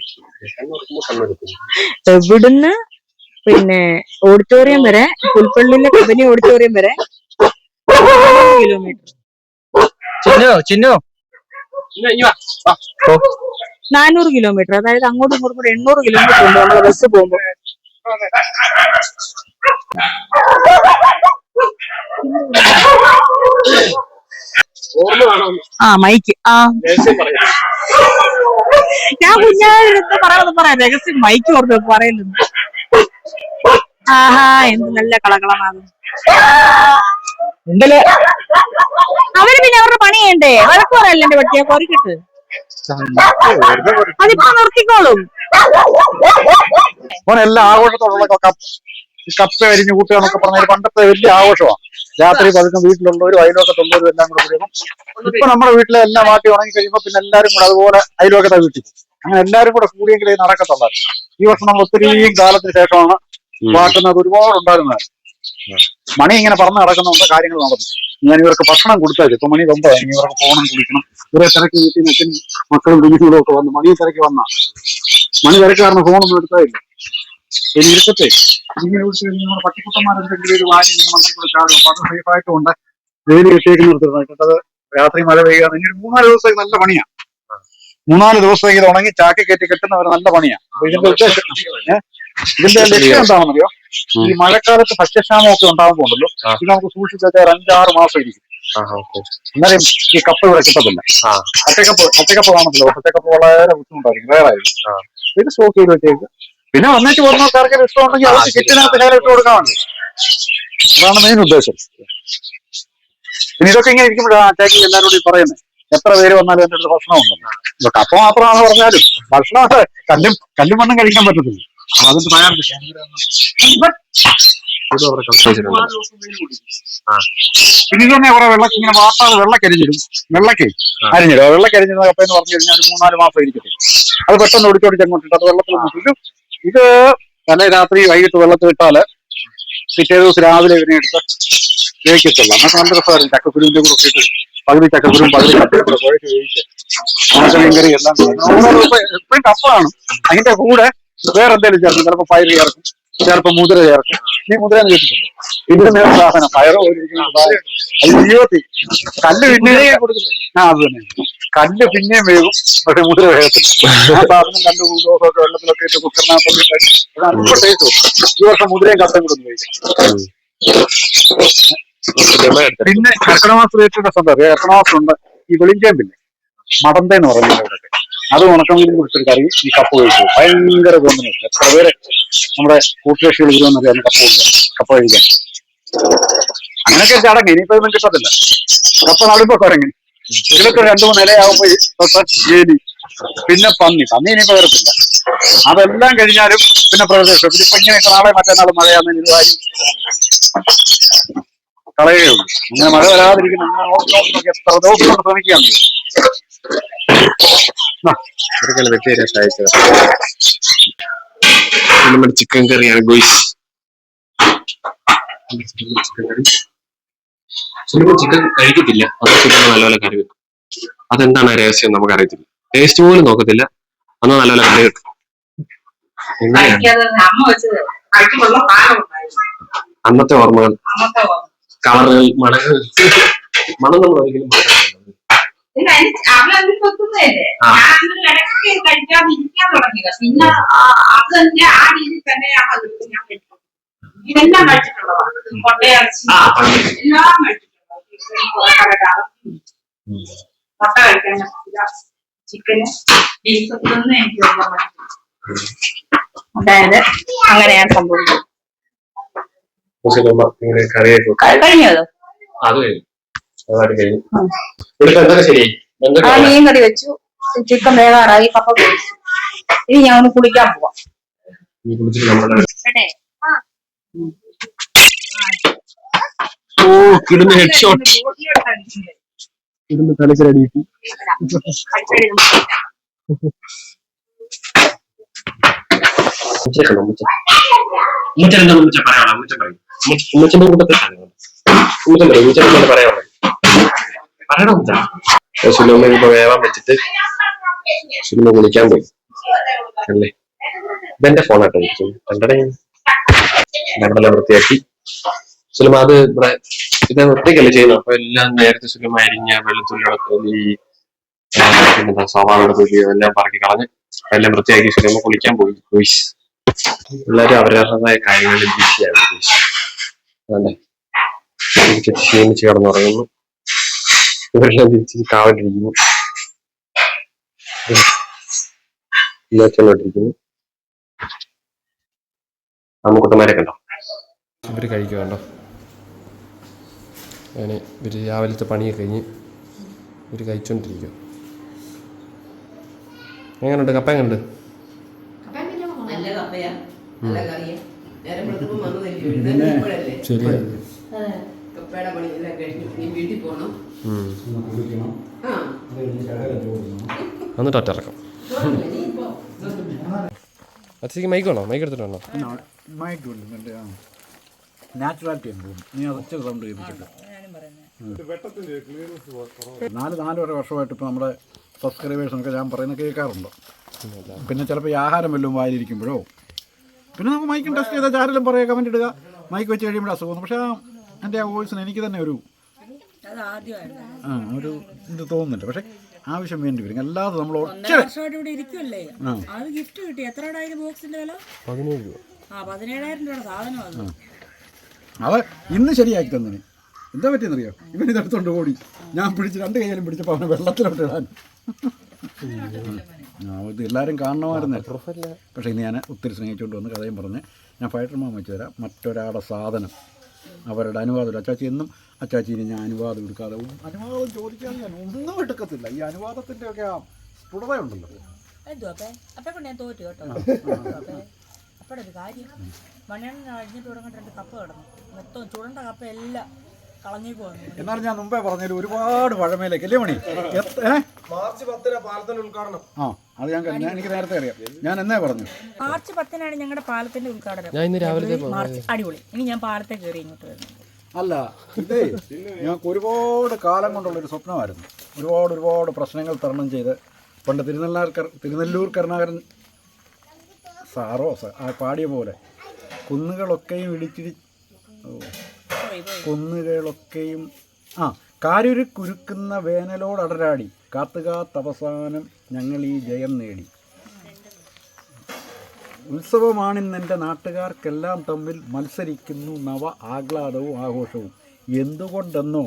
എവിടുന്ന് പിന്നെ ഓഡിറ്റോറിയം വരെ, പുൽപ്പള്ളിയിലെ കമ്പനി ഓഡിറ്റോറിയം വരെ 400 കിലോമീറ്റർ. അതായത് അങ്ങോട്ടും ഇങ്ങോട്ടും കൂടെ 800 കിലോമീറ്റർ ഉണ്ട് നമ്മളെ ബസ് പോകുമ്പോ. മൈക്ക് ഞാൻ കുഞ്ഞാടുത്ത് പറയാം രഹസ്യം. മൈക്ക് ഓർമ്മ പറയുന്നു. എന്ത് നല്ല കളകളാണ്. അവര് പിന്നെ അവരുടെ പണി ചെയ്യണ്ടേ? വഴക്ക് പറയല്ലേ എന്റെ പട്ടിയെ? കൊറിക്കിട്ട് അതിപ്പോ നിർത്തിക്കോളും. മോനെ എല്ലാ ആഘോഷത്തോടുള്ള കപ്പ അരിഞ്ഞു കൂട്ടുക എന്നൊക്കെ പറഞ്ഞാൽ പണ്ടത്തെ വലിയ ആഘോഷമാണ്. രാത്രി പതുക്കം വീട്ടിലുള്ളവരും അയൽവക്കത്തുള്ളവരും എല്ലാം കൂടെ കൂടിയപ്പോൾ ഇപ്പൊ നമ്മുടെ വീട്ടിലെ എല്ലാം മാറ്റി ഉണങ്ങി കഴിയുമ്പോൾ പിന്നെ എല്ലാവരും കൂടെ അതുപോലെ അയൽവക്കത്തെ വീട്ടിൽ അങ്ങനെ എല്ലാവരും കൂടെ കൂടിയെങ്കിലേ നടക്കത്തുള്ളായിരുന്നു. ഈ വർഷം നമ്മൾ ഒത്തിരിയും കാലത്തിന് ശേഷമാണ് പാട്ടുന്നത്. ഒരുപാടുണ്ടായിരുന്നത്. മണി ഇങ്ങനെ പറന്ന് നടക്കുന്നുണ്ട്, കാര്യങ്ങൾ നടന്നു. ഞാൻ ഇവർക്ക് ഭക്ഷണം കൊടുത്താൽ ഇപ്പൊ മണി 9, ഇവർക്ക് ഫോണും കുടിക്കണം. ഇവരെ തിരക്ക് വീട്ടിൽ അച്ഛൻ മക്കളും കുഞ്ഞുങ്ങളും ഒക്കെ വന്നു. മണി തിരക്ക് വന്ന മണി തിരക്ക് കാരണം ഫോണൊന്നും എടുത്തായില്ല. ഇനി ഇരുത്തത്തെ ഇങ്ങനെ വിളിച്ചു കഴിഞ്ഞാൽ പട്ടിക്കുട്ടന്മാരെന്തെങ്കിലും ഒരു വാരി ഇങ്ങനെ മണ്ണിൽ കൂടെ ചാടും. അപ്പൊ അത് സേഫായിട്ടും ഉണ്ട്. വെയിൽ കിട്ടിയേക്ക് നിർത്തുന്നത് രാത്രി മഴ പെയ്യുക. ഇനി 3-4 ദിവസത്തേക്ക് നല്ല പണിയാണ്. 3-4 ദിവസത്തേക്ക് ഇത് ഉണങ്ങി ചാക്കി കയറ്റി കെട്ടുന്നവർ നല്ല പണിയാണ്. അപ്പൊ ഇതിന്റെ ഉദ്ദേശം ഇതിന്റെ ലക്ഷ്യം എന്താണെന്നറിയോ? ഈ മഴക്കാലത്ത് ഭക്ഷ്യക്ഷാമം ഒക്കെ ഉണ്ടാകുമ്പോണ്ടല്ലോ, ഇത് നമുക്ക് സൂക്ഷിച്ചാൽ 5-6 മാസം ഇരിക്കും. എന്നാലും ഈ കപ്പ ഇവിടെ കിട്ടത്തില്ല. പച്ചക്കപ്പ കാണത്തില്ല. പച്ചക്കപ്പ വളരെ ബുദ്ധിമുട്ടായിരിക്കും, വേറെ ആയിരിക്കും. ഇത് സ്റ്റോക്ക് ചെയ്ത് വെച്ചേക്ക്. പിന്നെ വന്നിട്ട് പോകുന്നവർക്ക് ഇഷ്ടമുണ്ടെങ്കിൽ അവർക്ക് കിറ്റിനകത്ത് ഇട്ട് കൊടുക്കാറുണ്ട്. അതാണ് മെയിൻ ഉദ്ദേശം. പിന്നെ ഇതൊക്കെ ഇങ്ങനെ ഇരിക്കുമ്പോഴാണ് ചാക്കി എല്ലാവരോടും പറയുന്നത്, എത്ര പേര് വന്നാലും എൻ്റെ അടുത്ത് ഭക്ഷണം ഉണ്ടെന്ന്. കപ്പ മാത്രമാണെന്ന് പറഞ്ഞാലും ഭക്ഷണം കല്ലും മണ്ണും കഴിക്കാൻ പറ്റത്തില്ല. അതിന് പിന്നെ ഇത് തന്നെ കുറെ ഇങ്ങനെ വാട്ടാതെ വെള്ളക്കരിഞ്ഞിടും. വെള്ളക്കരിഞ്ഞിടുന്ന കപ്പ എന്ന് പറഞ്ഞു കഴിഞ്ഞാൽ 3-4 മാസം ഇരിക്കത്തില്ല. അത് പെട്ടെന്ന് ഒടിച്ചോടിച്ച് അങ്ങോട്ടിട്ട് അത് വെള്ളത്തിൽ മുട്ടിട്ട് ഇത് തലേ രാത്രി വൈകിട്ട് വെള്ളത്തിലിട്ടാല് പിറ്റേ ദിവസം രാവിലെ ഇതിനെ എടുത്ത് വേവിക്കത്തുള്ളൂ. അന്നൊക്കെ നല്ല രസമായിരുന്നു. ചക്കക്കുരുവിന്റെ കൂടെ ഇട്ടിട്ട് പകുതി ചക്കക്കുരും പകുതി കപ്പയും കൂടെ കുഴച്ച് വേവിച്ച് ഉണക്കമീൻ കറി എല്ലാം എപ്പോഴും കപ്പയാണ്. അതിന്റെ കൂടെ വേറെ എന്തെങ്കിലും ചേർക്കും. ചിലപ്പോൾ പയർ ചേർക്കും, ചിലപ്പോൾ മുതിര ചേർക്കും. നീ മുതിര കേട്ടിട്ടുണ്ട്? ഇതിന് നേരെ സാധനം പയറ് ജീവിതത്തിൽ കല്ല് പിന്നെയും അത് തന്നെ കല്ല് പിന്നെയും വേകും, പക്ഷെ മുതിര വേഗത്തില്ല. ആ സാധനം 2-3 ദിവസമൊക്കെ വെള്ളത്തിലൊക്കെ ഇട്ട് കുക്കറിനകത്തൊക്കെ ഇപ്പൊ ടേസ്റ്റ്. ഈ വർഷം മുതിരയും കപ്പയും കൂടെ ഒന്ന് കഴിക്കും. പിന്നെ കർക്കിടമാസം ഏറ്റവും സ്വന്തം കർക്കിടമാസമുണ്ട്. ഈ വെളിഞ്ചേമ്പില്ലേ, മടന്തേന്ന് പറയുന്നത് ഇവിടെയൊക്കെ, അത് ഉണക്കമീൻ കുടിച്ചൊരു കറി ഈ കപ്പ കഴിച്ചു. ഭയങ്കര കോമ്പിനേഷൻ. എത്ര പേര് നമ്മുടെ കൂട്ടുകക്ഷികൾ വരുമെന്നറിയാം കപ്പ കഴിക്കാൻ. അങ്ങനെയൊക്കെ ചടങ്ങ്. ഇനിയിപ്പോ ഒന്നും കിട്ടത്തില്ല. കപ്പ നടുമ്പോ കുറങ്ങി ഇതിലൊക്കെ 2-3 ഇലയാകുമ്പോ വേലി, പിന്നെ പന്നി ഇനിയിപ്പോ വരത്തില്ല. അതെല്ലാം കഴിഞ്ഞാലും പിന്നെ പ്രദേശം ഇതിപ്പോ ഇങ്ങനെയൊക്കെ നാളെ മറ്റന്നാൾ മഴയാന്ന് ഇരുവാരി കളയുകയുള്ളൂ. അങ്ങനെ മഴ വരാതിരിക്കുന്ന അങ്ങനെ നോക്കി എത്ര ദിവസം കൊണ്ട് ശ്രമിക്കുകയാണ്. ചിക്കൻ കറിയാണ് ഗോയ്സ്. ചിക്കൻ കഴിക്കത്തില്ല. അത് ചിക്കൻ നല്ലപോലെ കറി വെക്കും. അതെന്താണ് രഹസ്യം നമുക്ക് അറിയത്തില്ല. ടേസ്റ്റ് പോലും നോക്കത്തില്ല. അന്ന് നല്ലപോലെ കറി വെക്കും. അന്നത്തെ ഓർമ്മകൾ, കളറുകൾ, മണങ്ങൾ. മണം നമ്മൾ ഒരിക്കലും ഇതെല്ലാം കഴിച്ചിട്ടുള്ളതാണ്. കൊട്ടയിറച്ചി എല്ലാം കഴിച്ചിട്ടുള്ളത്. മുട്ട കഴിക്കാൻ പറ്റില്ല, ചിക്കന് ബീഫ് ഇതൊന്നും എനിക്ക് കഴിക്കാൻ പറ്റില്ല. അതായത് അങ്ങനെയാണ് സംഭവിച്ചത്. കഴിഞ്ഞത് മീൻ കറി വെച്ചു, ചിക്കൻ വേകാറായി, കപ്പ കഴിച്ചു. ഇനി ഞാൻ ഒന്ന് കുളിക്കാൻ പോവാം. തലക്കരടിയിട്ട് ഇപ്പൊ വേവാൻ വെച്ചിട്ട് സുനിമ കുളിക്കാൻ പോയി അല്ലേ. ഇതെന്റെ ഫോണാട്ടോ രണ്ടെല്ലാം വൃത്തിയാക്കി സുനിമ. അത് ഇവിടെ ഇത് ഒറ്റയ്ക്കല്ലേ ചെയ്യുന്നത്. അപ്പൊ എല്ലാം നേരത്തെ സുനിമ അരിഞ്ഞ വെളുത്തുള്ളി പിന്നെന്താ സവാളയുടെ തൊലി എല്ലാം പറക്കി കളഞ്ഞ് എല്ലാം വൃത്തിയാക്കി സുനിമ കുളിക്കാൻ പോയി. എല്ലാവരും അവരവരുടേതായ കാര്യങ്ങളിൽ ബിസിയാണ്. അതെ, ക്ഷീണിച്ച് കിടന്നുറങ്ങുന്നു. ഇവരെല്ലാം തിരിച്ച് കാവലിരിക്കുന്നു. ഇല്ലാച്ചോണ്ടിരിക്കുന്നു. അമ്മുക്കുട്ടന്മാരെ കണ്ടോ? ഇവര് കഴിക്കുന്നുണ്ടോ? ഇവര് രാവിലത്തെ പണിയൊക്കെ കഴിഞ്ഞ് ഇവര് കഴിച്ചോണ്ടിരിക്കും. എങ്ങനെയുണ്ട് കപ്പ എങ്ങനെയുണ്ട്? നല്ല കപ്പയാ, നല്ല കറിയാ. നേരം വെളുക്കുമ്പോൾ വന്നു തരുമ്പോഴല്ലേ കപ്പയുടെ പണി എല്ലാം കഴിഞ്ഞു. ഇനി വീട്ടിൽ പോകണം. എന്നിട്ട് ഒറ്റ അച്ഛക്ക് മൈക്ക് വേണോ? മൈക്ക് എടുത്തിട്ട് വേണോ? നാച്ചുറാലിറ്റി നീ അതൊച്ച സൗണ്ട് കേൾപ്പിച്ചിട്ട് 4 വർഷമായിട്ട് ഇപ്പോൾ നമ്മുടെ സബ്സ്ക്രൈബേഴ്സിനൊക്കെ ഞാൻ പറയുന്നത് കേൾക്കാറുണ്ട്. പിന്നെ ചിലപ്പോൾ ഈ ആഹാരം വല്ലതും വായിലിരിക്കുമ്പോഴോ പിന്നെ നമുക്ക് മൈക്കും ടെസ്റ്റ് ചെയ്താൽ ആരെങ്കിലും പറയുക, കമൻറ്റ് ഇടുക, മൈക്ക് വെച്ച് കഴിയുമ്പോൾ അസുഖം. പക്ഷേ എൻ്റെ ആ വോയിസിന് എനിക്ക് തന്നെ ഒരു ഇത് തോന്നുന്നില്ല. പക്ഷേ ആവശ്യം വേണ്ടി വരും. അല്ലാതെ നമ്മൾ ഒറ്റ ഗിഫ്റ്റ് കിട്ടി. എത്ര ബോക്സിന്റെ വില? 17 രൂപ. 17,000 രൂപയുടെ സാധനം. അത് ഇന്ന് ശരിയാക്കി തന്നിന്. എന്താ പറ്റിയെന്നറിയോ? ഇവൻ ഇതെടുത്തോണ്ട് ഓടി. ഞാൻ പിടിച്ച് 2 കൈയിലും പിടിച്ചപ്പോൾ അവനെ വെള്ളത്തിലോട്ട് ഇടാൻ. ഇത് എല്ലാവരും കാണണമായിരുന്നേ. പക്ഷേ ഇനി ഞാൻ ഒത്തിരി സ്നേഹിച്ചുകൊണ്ട് വന്ന് കഥയും പറഞ്ഞ് ഞാൻ ഫൈറ്റർമാൻ വെച്ച് തരാം. മറ്റൊരാളുടെ സാധനം അവരുടെ അനുവാദം. അച്ചാച്ചി എന്നും അച്ചാച്ചിന് ഞാൻ അനുവാദം എടുക്കാതെ അനുവാദം ചോദിക്കാതെ ഞാൻ ഒന്നും എടുക്കത്തില്ല. ഈ അനുവാദത്തിൻ്റെ ഒക്കെ ആ സ്ഫുടതയുണ്ടല്ലോ. ഞാൻ തോറ്റു കേട്ടോ. അപ്പോഴൊരു കാര്യം മണ്ണെണ്ണ കഴിഞ്ഞിട്ട് തുടങ്ങിയിട്ട് 2 കപ്പ കിടന്നു. മൊത്തം ചുടണ്ട കപ്പ എല്ലാം കളഞ്ഞു പോകുന്നു. എന്നാലും ഞാൻ മുമ്പേ പറഞ്ഞതിൽ ഒരുപാട് വഴമേലേക്ക് അല്ലേ മണി? മാർച്ച് 10 പാലത്തിന്റെ ഉദ്ഘാടനം. അത് എനിക്ക് നേരത്തെ അറിയാം. ഞാൻ എന്നേ പറഞ്ഞു മാർച്ച് 10 ഞങ്ങളുടെ പാലത്തിന്റെ ഉദ്ഘാടനം. ഞാൻ ഇന്ന് രാവിലെ അടിപൊളി. ഇനി ഞാൻ പാലത്തെ കയറി ഇങ്ങോട്ട് വരുന്നു. അല്ല, ഇതേ ഞങ്ങൾക്ക് ഒരുപാട് കാലം കൊണ്ടുള്ളൊരു സ്വപ്നമായിരുന്നു. ഒരുപാട് പ്രശ്നങ്ങൾ തരണം ചെയ്ത് പണ്ട് തിരുനെല്ലൂർ കരുണാകരൻ സാറോ പാടിയ പോലെ കുന്നുകളൊക്കെയും കുന്നുകളൊക്കെയും കാരുരുക്കുരുക്കുന്ന വേനലോടടരാടി കാത്തുകാത്തവസാനം ഞങ്ങൾ ഈ ജയം നേടി. ഉത്സവമാണിന്നെൻ്റെ നാട്ടുകാർക്കെല്ലാം തമ്മിൽ മത്സരിക്കുന്നു നവ ആഹ്ലാദവും ആഘോഷവും. എന്തുകൊണ്ടെന്നോ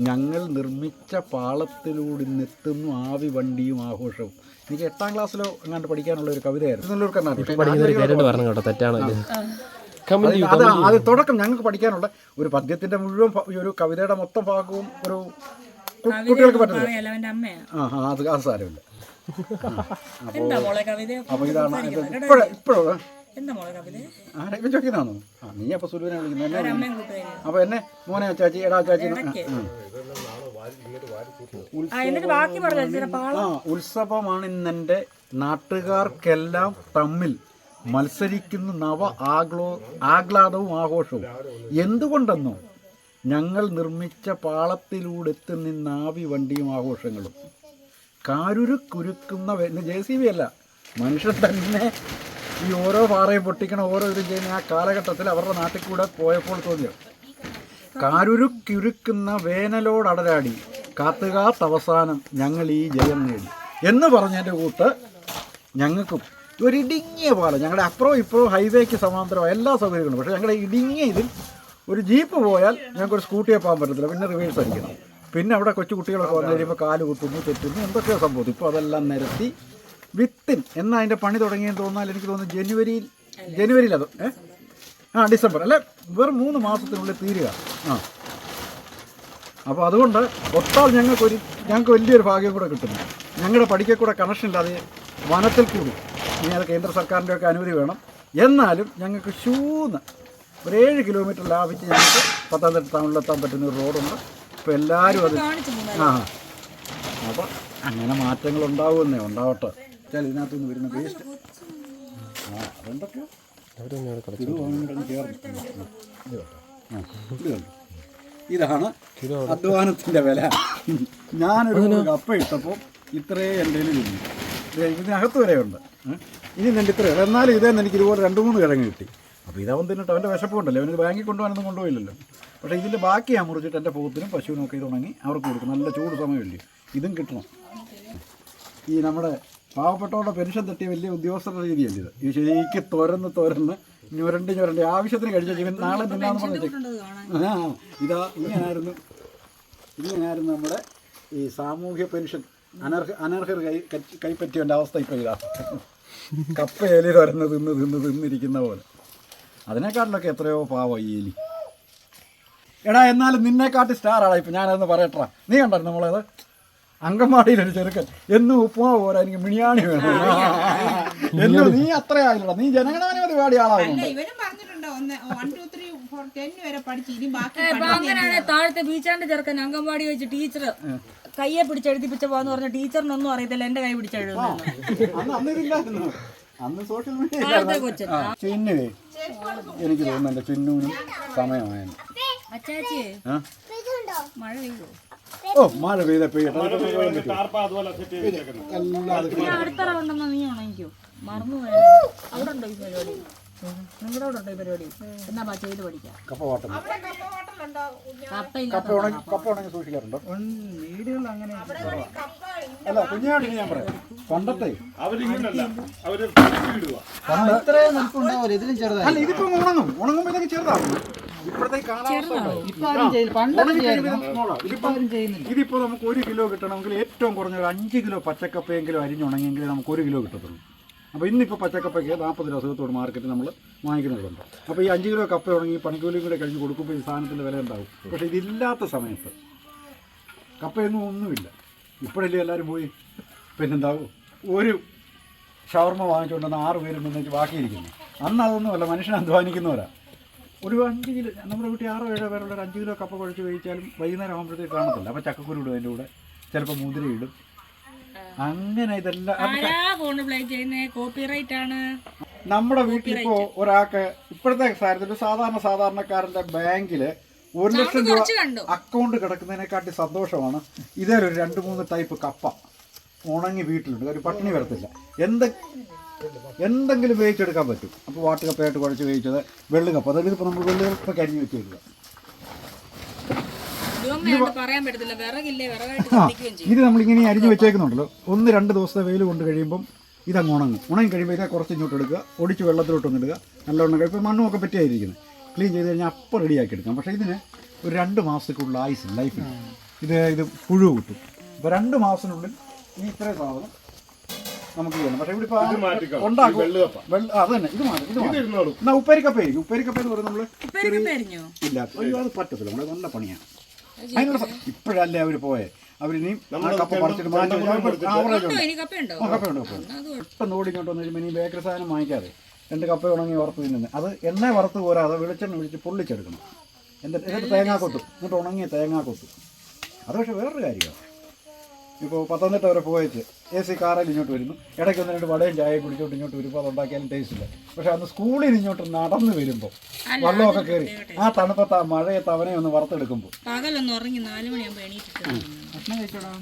ഞങ്ങൾ നിർമ്മിച്ച പാളത്തിലൂടെ ഇന്നെത്തുന്നു ആവി വണ്ടിയും ആഘോഷവും. എനിക്ക് 8ാം ക്ലാസ്സിലോ അങ്ങാണ്ട് പഠിക്കാനുള്ള ഒരു കവിതയായിരുന്നു. അത് തുടക്കം ഞങ്ങൾക്ക് പഠിക്കാനുള്ള ഒരു പദ്യത്തിൻ്റെ മുഴുവൻ ഒരു കവിതയുടെ മൊത്തം ഭാഗവും ഒരു കുട്ടികൾക്ക് പറ്റില്ല. അത് സാരമില്ല. അപ്പോൾ ഇതാണ് ഇപ്പോഴും ചോദിക്കുന്നതാണോ? നീ അപ്പോൾ സുലുവിനെ വിളിക്കുന്നത്. അപ്പോൾ എന്നെ മോനെ അച്ചാച്ചി എടാ അച്ചാച്ചി. ഉത്സവമാണ് ഇന്നെൻ്റെ നാട്ടുകാർക്കെല്ലാം തമ്മിൽ മത്സരിക്കുന്ന നവ ആഹ്ലാദവും ആഘോഷവും. എന്തുകൊണ്ടെന്നോ ഞങ്ങൾ നിർമ്മിച്ച പാളത്തിലൂടെ എത്തുന്ന ആവി വണ്ടിയും ആഘോഷങ്ങളും. കാരുരുക്കുരുക്കുന്ന JCB അല്ല, മനുഷ്യൻ തന്നെ ഈ ഓരോ പാറയും പൊട്ടിക്കണ ഓരോ ഇതും ചെയ്യുന്ന ആ കാലഘട്ടത്തിൽ അവരുടെ നാട്ടിൽ കൂടെ പോയപ്പോൾ തോന്നിയത് കാരുരുക്കുരുക്കുന്ന വേനലോടടരാടി കാത്തുകാത്തവസാനം ഞങ്ങൾ ഈ ജയം നേടി എന്ന് പറഞ്ഞതിൻ്റെ കൂട്ട് ഞങ്ങൾക്കും ഒരു ഇടുങ്ങിയ പാലം, ഞങ്ങളുടെ അപ്പുറവും ഇപ്പുറവും ഹൈവേക്ക് സമാന്തരമായ എല്ലാ സൗകര്യങ്ങളും. പക്ഷേ ഞങ്ങളുടെ ഇടുങ്ങിയ ഇതിൽ ഒരു ജീപ്പ് പോയാൽ ഞങ്ങൾക്കൊരു സ്കൂട്ടിയെ പോകാൻ പറ്റത്തില്ല. പിന്നെ റിവേഴ്സ് അടിക്കണം. പിന്നെ അവിടെ കൊച്ചു കുട്ടികളൊക്കെ വന്നു കഴിയുമ്പോൾ കാല് കുത്തുന്നു, തെറ്റുന്നു, എന്തൊക്കെയോ സംഭവം. ഇപ്പോൾ അതെല്ലാം നിരത്തി വിത്തിൻ എന്നാൽ അതിൻ്റെ പണി തുടങ്ങിയെന്ന് തോന്നാൽ എനിക്ക് തോന്നുന്നു ജനുവരിയിൽ അത് ഡിസംബർ അല്ല വെറും 3 മാസത്തിനുള്ളിൽ തീരുക. അപ്പോൾ അതുകൊണ്ട് ഒത്താൽ ഞങ്ങൾക്ക് വലിയൊരു ഭാഗ്യം കൂടെ കിട്ടുന്നു. ഞങ്ങളുടെ പഠിക്കൽ കൂടെ കണക്ഷൻ ഇല്ലാതെ വനത്തിൽ കൂടി ഇനി അത് കേന്ദ്ര സർക്കാരിൻ്റെ ഒക്കെ അനുമതി വേണം. എന്നാലും ഞങ്ങൾക്ക് ഒരു 7 കിലോമീറ്റർ ലാഭിച്ച് ഞങ്ങൾക്ക് പത്തനംതിട്ട ടൗണിലെത്താൻ പറ്റുന്ന ഒരു റോഡുണ്ട്. അപ്പോൾ എല്ലാവരും അത് അപ്പോൾ അങ്ങനെ മാറ്റങ്ങൾ ഉണ്ടാവട്ടെ. വെച്ചാൽ ഇതിനകത്തുനിന്ന് വരുന്ന വേസ്റ്റ് അതെന്തൊക്കെയോ ഇതാണ് അധ്വാനത്തിൻ്റെ വില. ഞാനൊരു കപ്പ ഇട്ടപ്പോൾ ഇത്രയും എൻ്റെ കയ്യിൽ ഇതിനകത്ത് വരെയുണ്ട്. ഇനി എൻ്റെ ഇത്രയും എന്നാലും ഇതേന്ന് എനിക്ക് ഇതുപോലെ 2-3 കിഴങ്ങ് കിട്ടി. അപ്പോൾ ഇതവൻ തിന്നിട്ട് അവൻ്റെ വിശപ്പുണ്ടല്ലോ, അവന് ബാങ്കിൽ കൊണ്ടുപോകാനൊന്നും കൊണ്ടുപോയില്ലല്ലോ. പക്ഷേ ഇതിൻ്റെ ബാക്കി ഞാൻ മുറിച്ചിട്ട് എൻ്റെ പോത്തിനും പശുവിനും ഒക്കെ ഇത് ഉണങ്ങി അവർക്ക് കൊടുക്കും. നല്ല ചൂട് സമയമില്ലേ, ഇതും കിട്ടണം. ഈ നമ്മുടെ പാവപ്പെട്ടവരുടെ പെൻഷൻ തട്ടിയ വലിയ ഉദ്യോഗസ്ഥരുടെ രീതിയല്ല ഇത്. ഈ ശരിക്ക് തുരന്ന് ഞുരണ്ടി ആവശ്യത്തിന് കഴിച്ച ജീവൻ നാളെ തിന്നാന്ന് പറഞ്ഞിട്ട് ഇങ്ങനായിരുന്നു നമ്മുടെ ഈ സാമൂഹ്യ പെൻഷൻ അനർഹർ കൈപ്പറ്റിയവൻ്റെ അവസ്ഥ. ഇപ്പോൾ ഇതാ കപ്പ എലി തുരന്ന് തിന്നിരിക്കുന്ന പോലെ. അതിനെക്കാട്ടിലൊക്കെ എത്രയോ പാവം ഈ എലി. എടാ എന്നാലും നിന്നെക്കാട്ടി സ്റ്റാറാണ് ഇപ്പം. ഞാനതൊന്ന് പറയട്ടാ, നീ കണ്ടായിരുന്നു നമ്മളത് അങ്കമാടിയിലൊരു ചെറുക്കൻ എന്നും ഉപ്പുമാവ് പോരാ എനിക്ക് മിണിയാണി വേണം എന്നും നീ അത്രയായില്ലടാ, നീ ജനഗണമന പാടിയ ആളാവുന്നു. ഇവനും പറഞ്ഞിട്ടുണ്ടോ 1 2 3 4 10 വരെ പഠിച്ച് ഇനി ബാക്കി അങ്ങനെയാണ് താഴത്തെ ബീച്ചാണ്ട് ചെറുക്കൻ അങ്കൻവാടി വെച്ച് ടീച്ചർ കയ്യെ പിടിച്ചെഴുതിപ്പിച്ചപ്പോന്ന് പറഞ്ഞ ടീച്ചറിനൊന്നും അറിയത്തില്ല, എന്റെ കൈ പിടിച്ചെഴുതുന്നു. അന്നില്ലായിരുന്നു, അന്ന് സോഷ്യൽ മീഡിയ ചിന്നുവേ എനിക്ക് തോന്നുന്നു എന്റെ ചിന്നൂനും സമയമായിരുന്നു. അച്ചാച്ചിയെ മഴ പെയ്യോ? ഓ മഴ പെയ്യട്ടെ അടുത്ത റൗണ്ടെന്നാ നീ ഉണങ്ങിക്കോ, മറന്നു പോയാ. അവിടെ ഉണ്ടോ ഈ പരിപാടി? നിങ്ങളുടെ അവിടെ ഉണ്ടോ ഈ പരിപാടി? എന്നാ ചെയ്ത് പഠിക്കാം. കപ്പ വാട്ടം കപ്പ ഉണങ്ങി സൂക്ഷിക്കാറുണ്ടോ? വീടുകൾ അങ്ങനെ അല്ല കുഞ്ഞാടിന് ഞാൻ പറയാം, പണ്ടത്തെ അല്ല ഇതിപ്പോ ഉണങ്ങുമ്പോ ഇതൊക്കെ ചെറുതാവും. ഇപ്പോഴത്തെ ഇതിപ്പോ നമുക്ക് 1 കിലോ കിട്ടണമെങ്കിൽ ഏറ്റവും കുറഞ്ഞ 5 കിലോ പച്ചക്കപ്പയെങ്കിലും അരിഞ്ഞുണങ്ങിയെങ്കിൽ നമുക്ക് 1 കിലോ കിട്ടത്തുള്ളൂ. അപ്പോൾ ഇന്നിപ്പോൾ പച്ചക്കപ്പയ്ക്ക് 40 രൂപ സുഖത്തോട് മാർക്കറ്റിൽ നമ്മൾ വാങ്ങിക്കുന്നുണ്ട്. അപ്പോൾ ഈ 5 കിലോ കപ്പ ഉണങ്ങി പണിക്കൂലിയും കൂടെ കഴിഞ്ഞ് കൊടുക്കുമ്പോൾ ഈ സാധനത്തിൻ്റെ വില ഉണ്ടാവും. പക്ഷേ ഇതില്ലാത്ത സമയത്ത് കപ്പയൊന്നും ഒന്നുമില്ല. ഇപ്പോഴല്ലേ എല്ലാവരും പോയി പിന്നെന്താവും ഒരു ഷവർമ വാങ്ങിച്ചുകൊണ്ടുവന്ന് 6 പേരും നിന്നിട്ട് ബാക്കിയിരിക്കുന്നു. അന്ന് അതൊന്നുമല്ല, മനുഷ്യൻ അധ്വാനിക്കുന്നവരാ. ഒരു 5 കിലോ നമ്മുടെ വീട്ടിൽ 6 7 പേരുള്ള ഒരു 5 കിലോ കപ്പ കുഴച്ച് കഴിച്ചാലും വൈകുന്നേരം ആകുമ്പോഴത്തേക്ക് കാണത്തില്ല. അപ്പോൾ ചക്കക്കുരു ഇടും അതിൻ്റെ കൂടെ, ചിലപ്പോൾ മുതിര ഇടും. അങ്ങനെ ഇതെല്ലാം നമ്മുടെ വീട്ടിലിപ്പോ ഒരാൾക്ക് ഇപ്പോഴത്തെ സാഹചര്യത്തിൽ സാധാരണക്കാരന്റെ ബാങ്കില് 1 ലക്ഷം രൂപ അക്കൗണ്ട് കിടക്കുന്നതിനെക്കാട്ടി സന്തോഷമാണ് ഇതേലൊരു 2-3 ടൈപ്പ് കപ്പ ഉണങ്ങി വീട്ടിലുണ്ട്. ഒരു പട്ടിണി വരത്തില്ല, എന്തെങ്കിലും വേവിച്ചെടുക്കാൻ പറ്റും. അപ്പോൾ വാട്ടുകപ്പയായിട്ട് കുഴച്ച് വേവിച്ചത് വെള്ളുകപ്പ, അതായത് ഇപ്പോൾ നമ്മൾ വെള്ളുകപ്പ കരിഞ്ഞ് വെച്ചേക്കുക. ഇത് നമ്മളിങ്ങനെ അരിഞ്ഞ് വെച്ചേക്കുന്നുണ്ടല്ലോ, 1-2 ദിവസത്തെ വെയിൽ കൊണ്ട് കഴിയുമ്പം ഇതങ്ങ് ഉണങ്ങി കഴിയുമ്പോൾ ഇതേ കുറച്ച് ഇങ്ങോട്ട് എടുക്കുക, ഒടിച്ച് വെള്ളത്തിലോട്ട് ഒന്നിടുക, നല്ലവണ്ണം കഴിയുമ്പോൾ മണ്ണുമൊക്കെ പറ്റിയായിരിക്കുന്നത് ക്ലീൻ ചെയ്ത് കഴിഞ്ഞാൽ അപ്പം റെഡിയാക്കി എടുക്കാം. പക്ഷേ ഇതിന് ഒരു 2 മാസത്തേക്കുള്ള ആയുസ് ലൈഫിൽ ഇത് പുഴു കിട്ടും. അപ്പോൾ 2 മാസത്തിനുള്ളിൽ ഈ ഇത്രയും സാധനം നമുക്ക് ചെയ്യണം. പക്ഷേ ഇവിടെ ഇപ്പോൾ ഉണ്ടാക്കും അത് തന്നെ. ഇത് മാറ്റി എന്നാൽ ഉപ്പേരിക്കപ്പ എന്ന് പറയുന്നത് നമ്മൾ ഇല്ല, അത് പറ്റത്തില്ല, നമ്മൾ നല്ല പണിയാണ്. അതിനുള്ള ഇപ്പോഴല്ലേ അവർ പോയെ, അവരിനിയും കപ്പ പറിച്ചിട്ട് മാറ്റി ഇപ്പം ഓടിക്കോട്ട് വന്നു കഴിയുമ്പോൾ ഇനി ബേക്കറി സാധനം വാങ്ങിക്കാതെ 2 കപ്പ ഉണങ്ങി വറുത്ത് തിന്നുന്നത്, അത് എണ്ണ വറുത്ത് പോരാതെ വെളിച്ചെണ്ണ ഒഴിച്ച് പൊള്ളിച്ചെടുക്കണം. എന്നിട്ട് തേങ്ങാക്കൊത്തും, എന്നിട്ട് ഉണങ്ങിയ തേങ്ങാക്കൊത്തും. അത് പക്ഷേ വേറൊരു കാര്യമാണ്. ഇപ്പോൾ പത്തനംതിട്ട വരെ പോയിട്ട് AC കാറിൽ ഇങ്ങോട്ട് വരുന്നു, ഇടയ്ക്ക് 1-2 വടയും ചായയും കുടിച്ചോട്ട് ഇങ്ങോട്ട് വരുമ്പോൾ അത് ഉണ്ടാക്കിയാലും ടേസ്റ്റ് ഇല്ല. പക്ഷെ അന്ന് സ്കൂളിൽ ഇങ്ങോട്ട് നടന്നു വരുമ്പോൾ വെള്ളമൊക്കെ കയറി ആ തണുപ്പത്ത് ആ മഴയത്ത് അവനെ ഒന്ന് വറുത്തെടുക്കുമ്പോൾ പകലൊന്ന് ഉറങ്ങി 4 മണിയാകുമ്പോൾ എണീറ്റിട്ട് ഭക്ഷണം കഴിച്ചോടാ.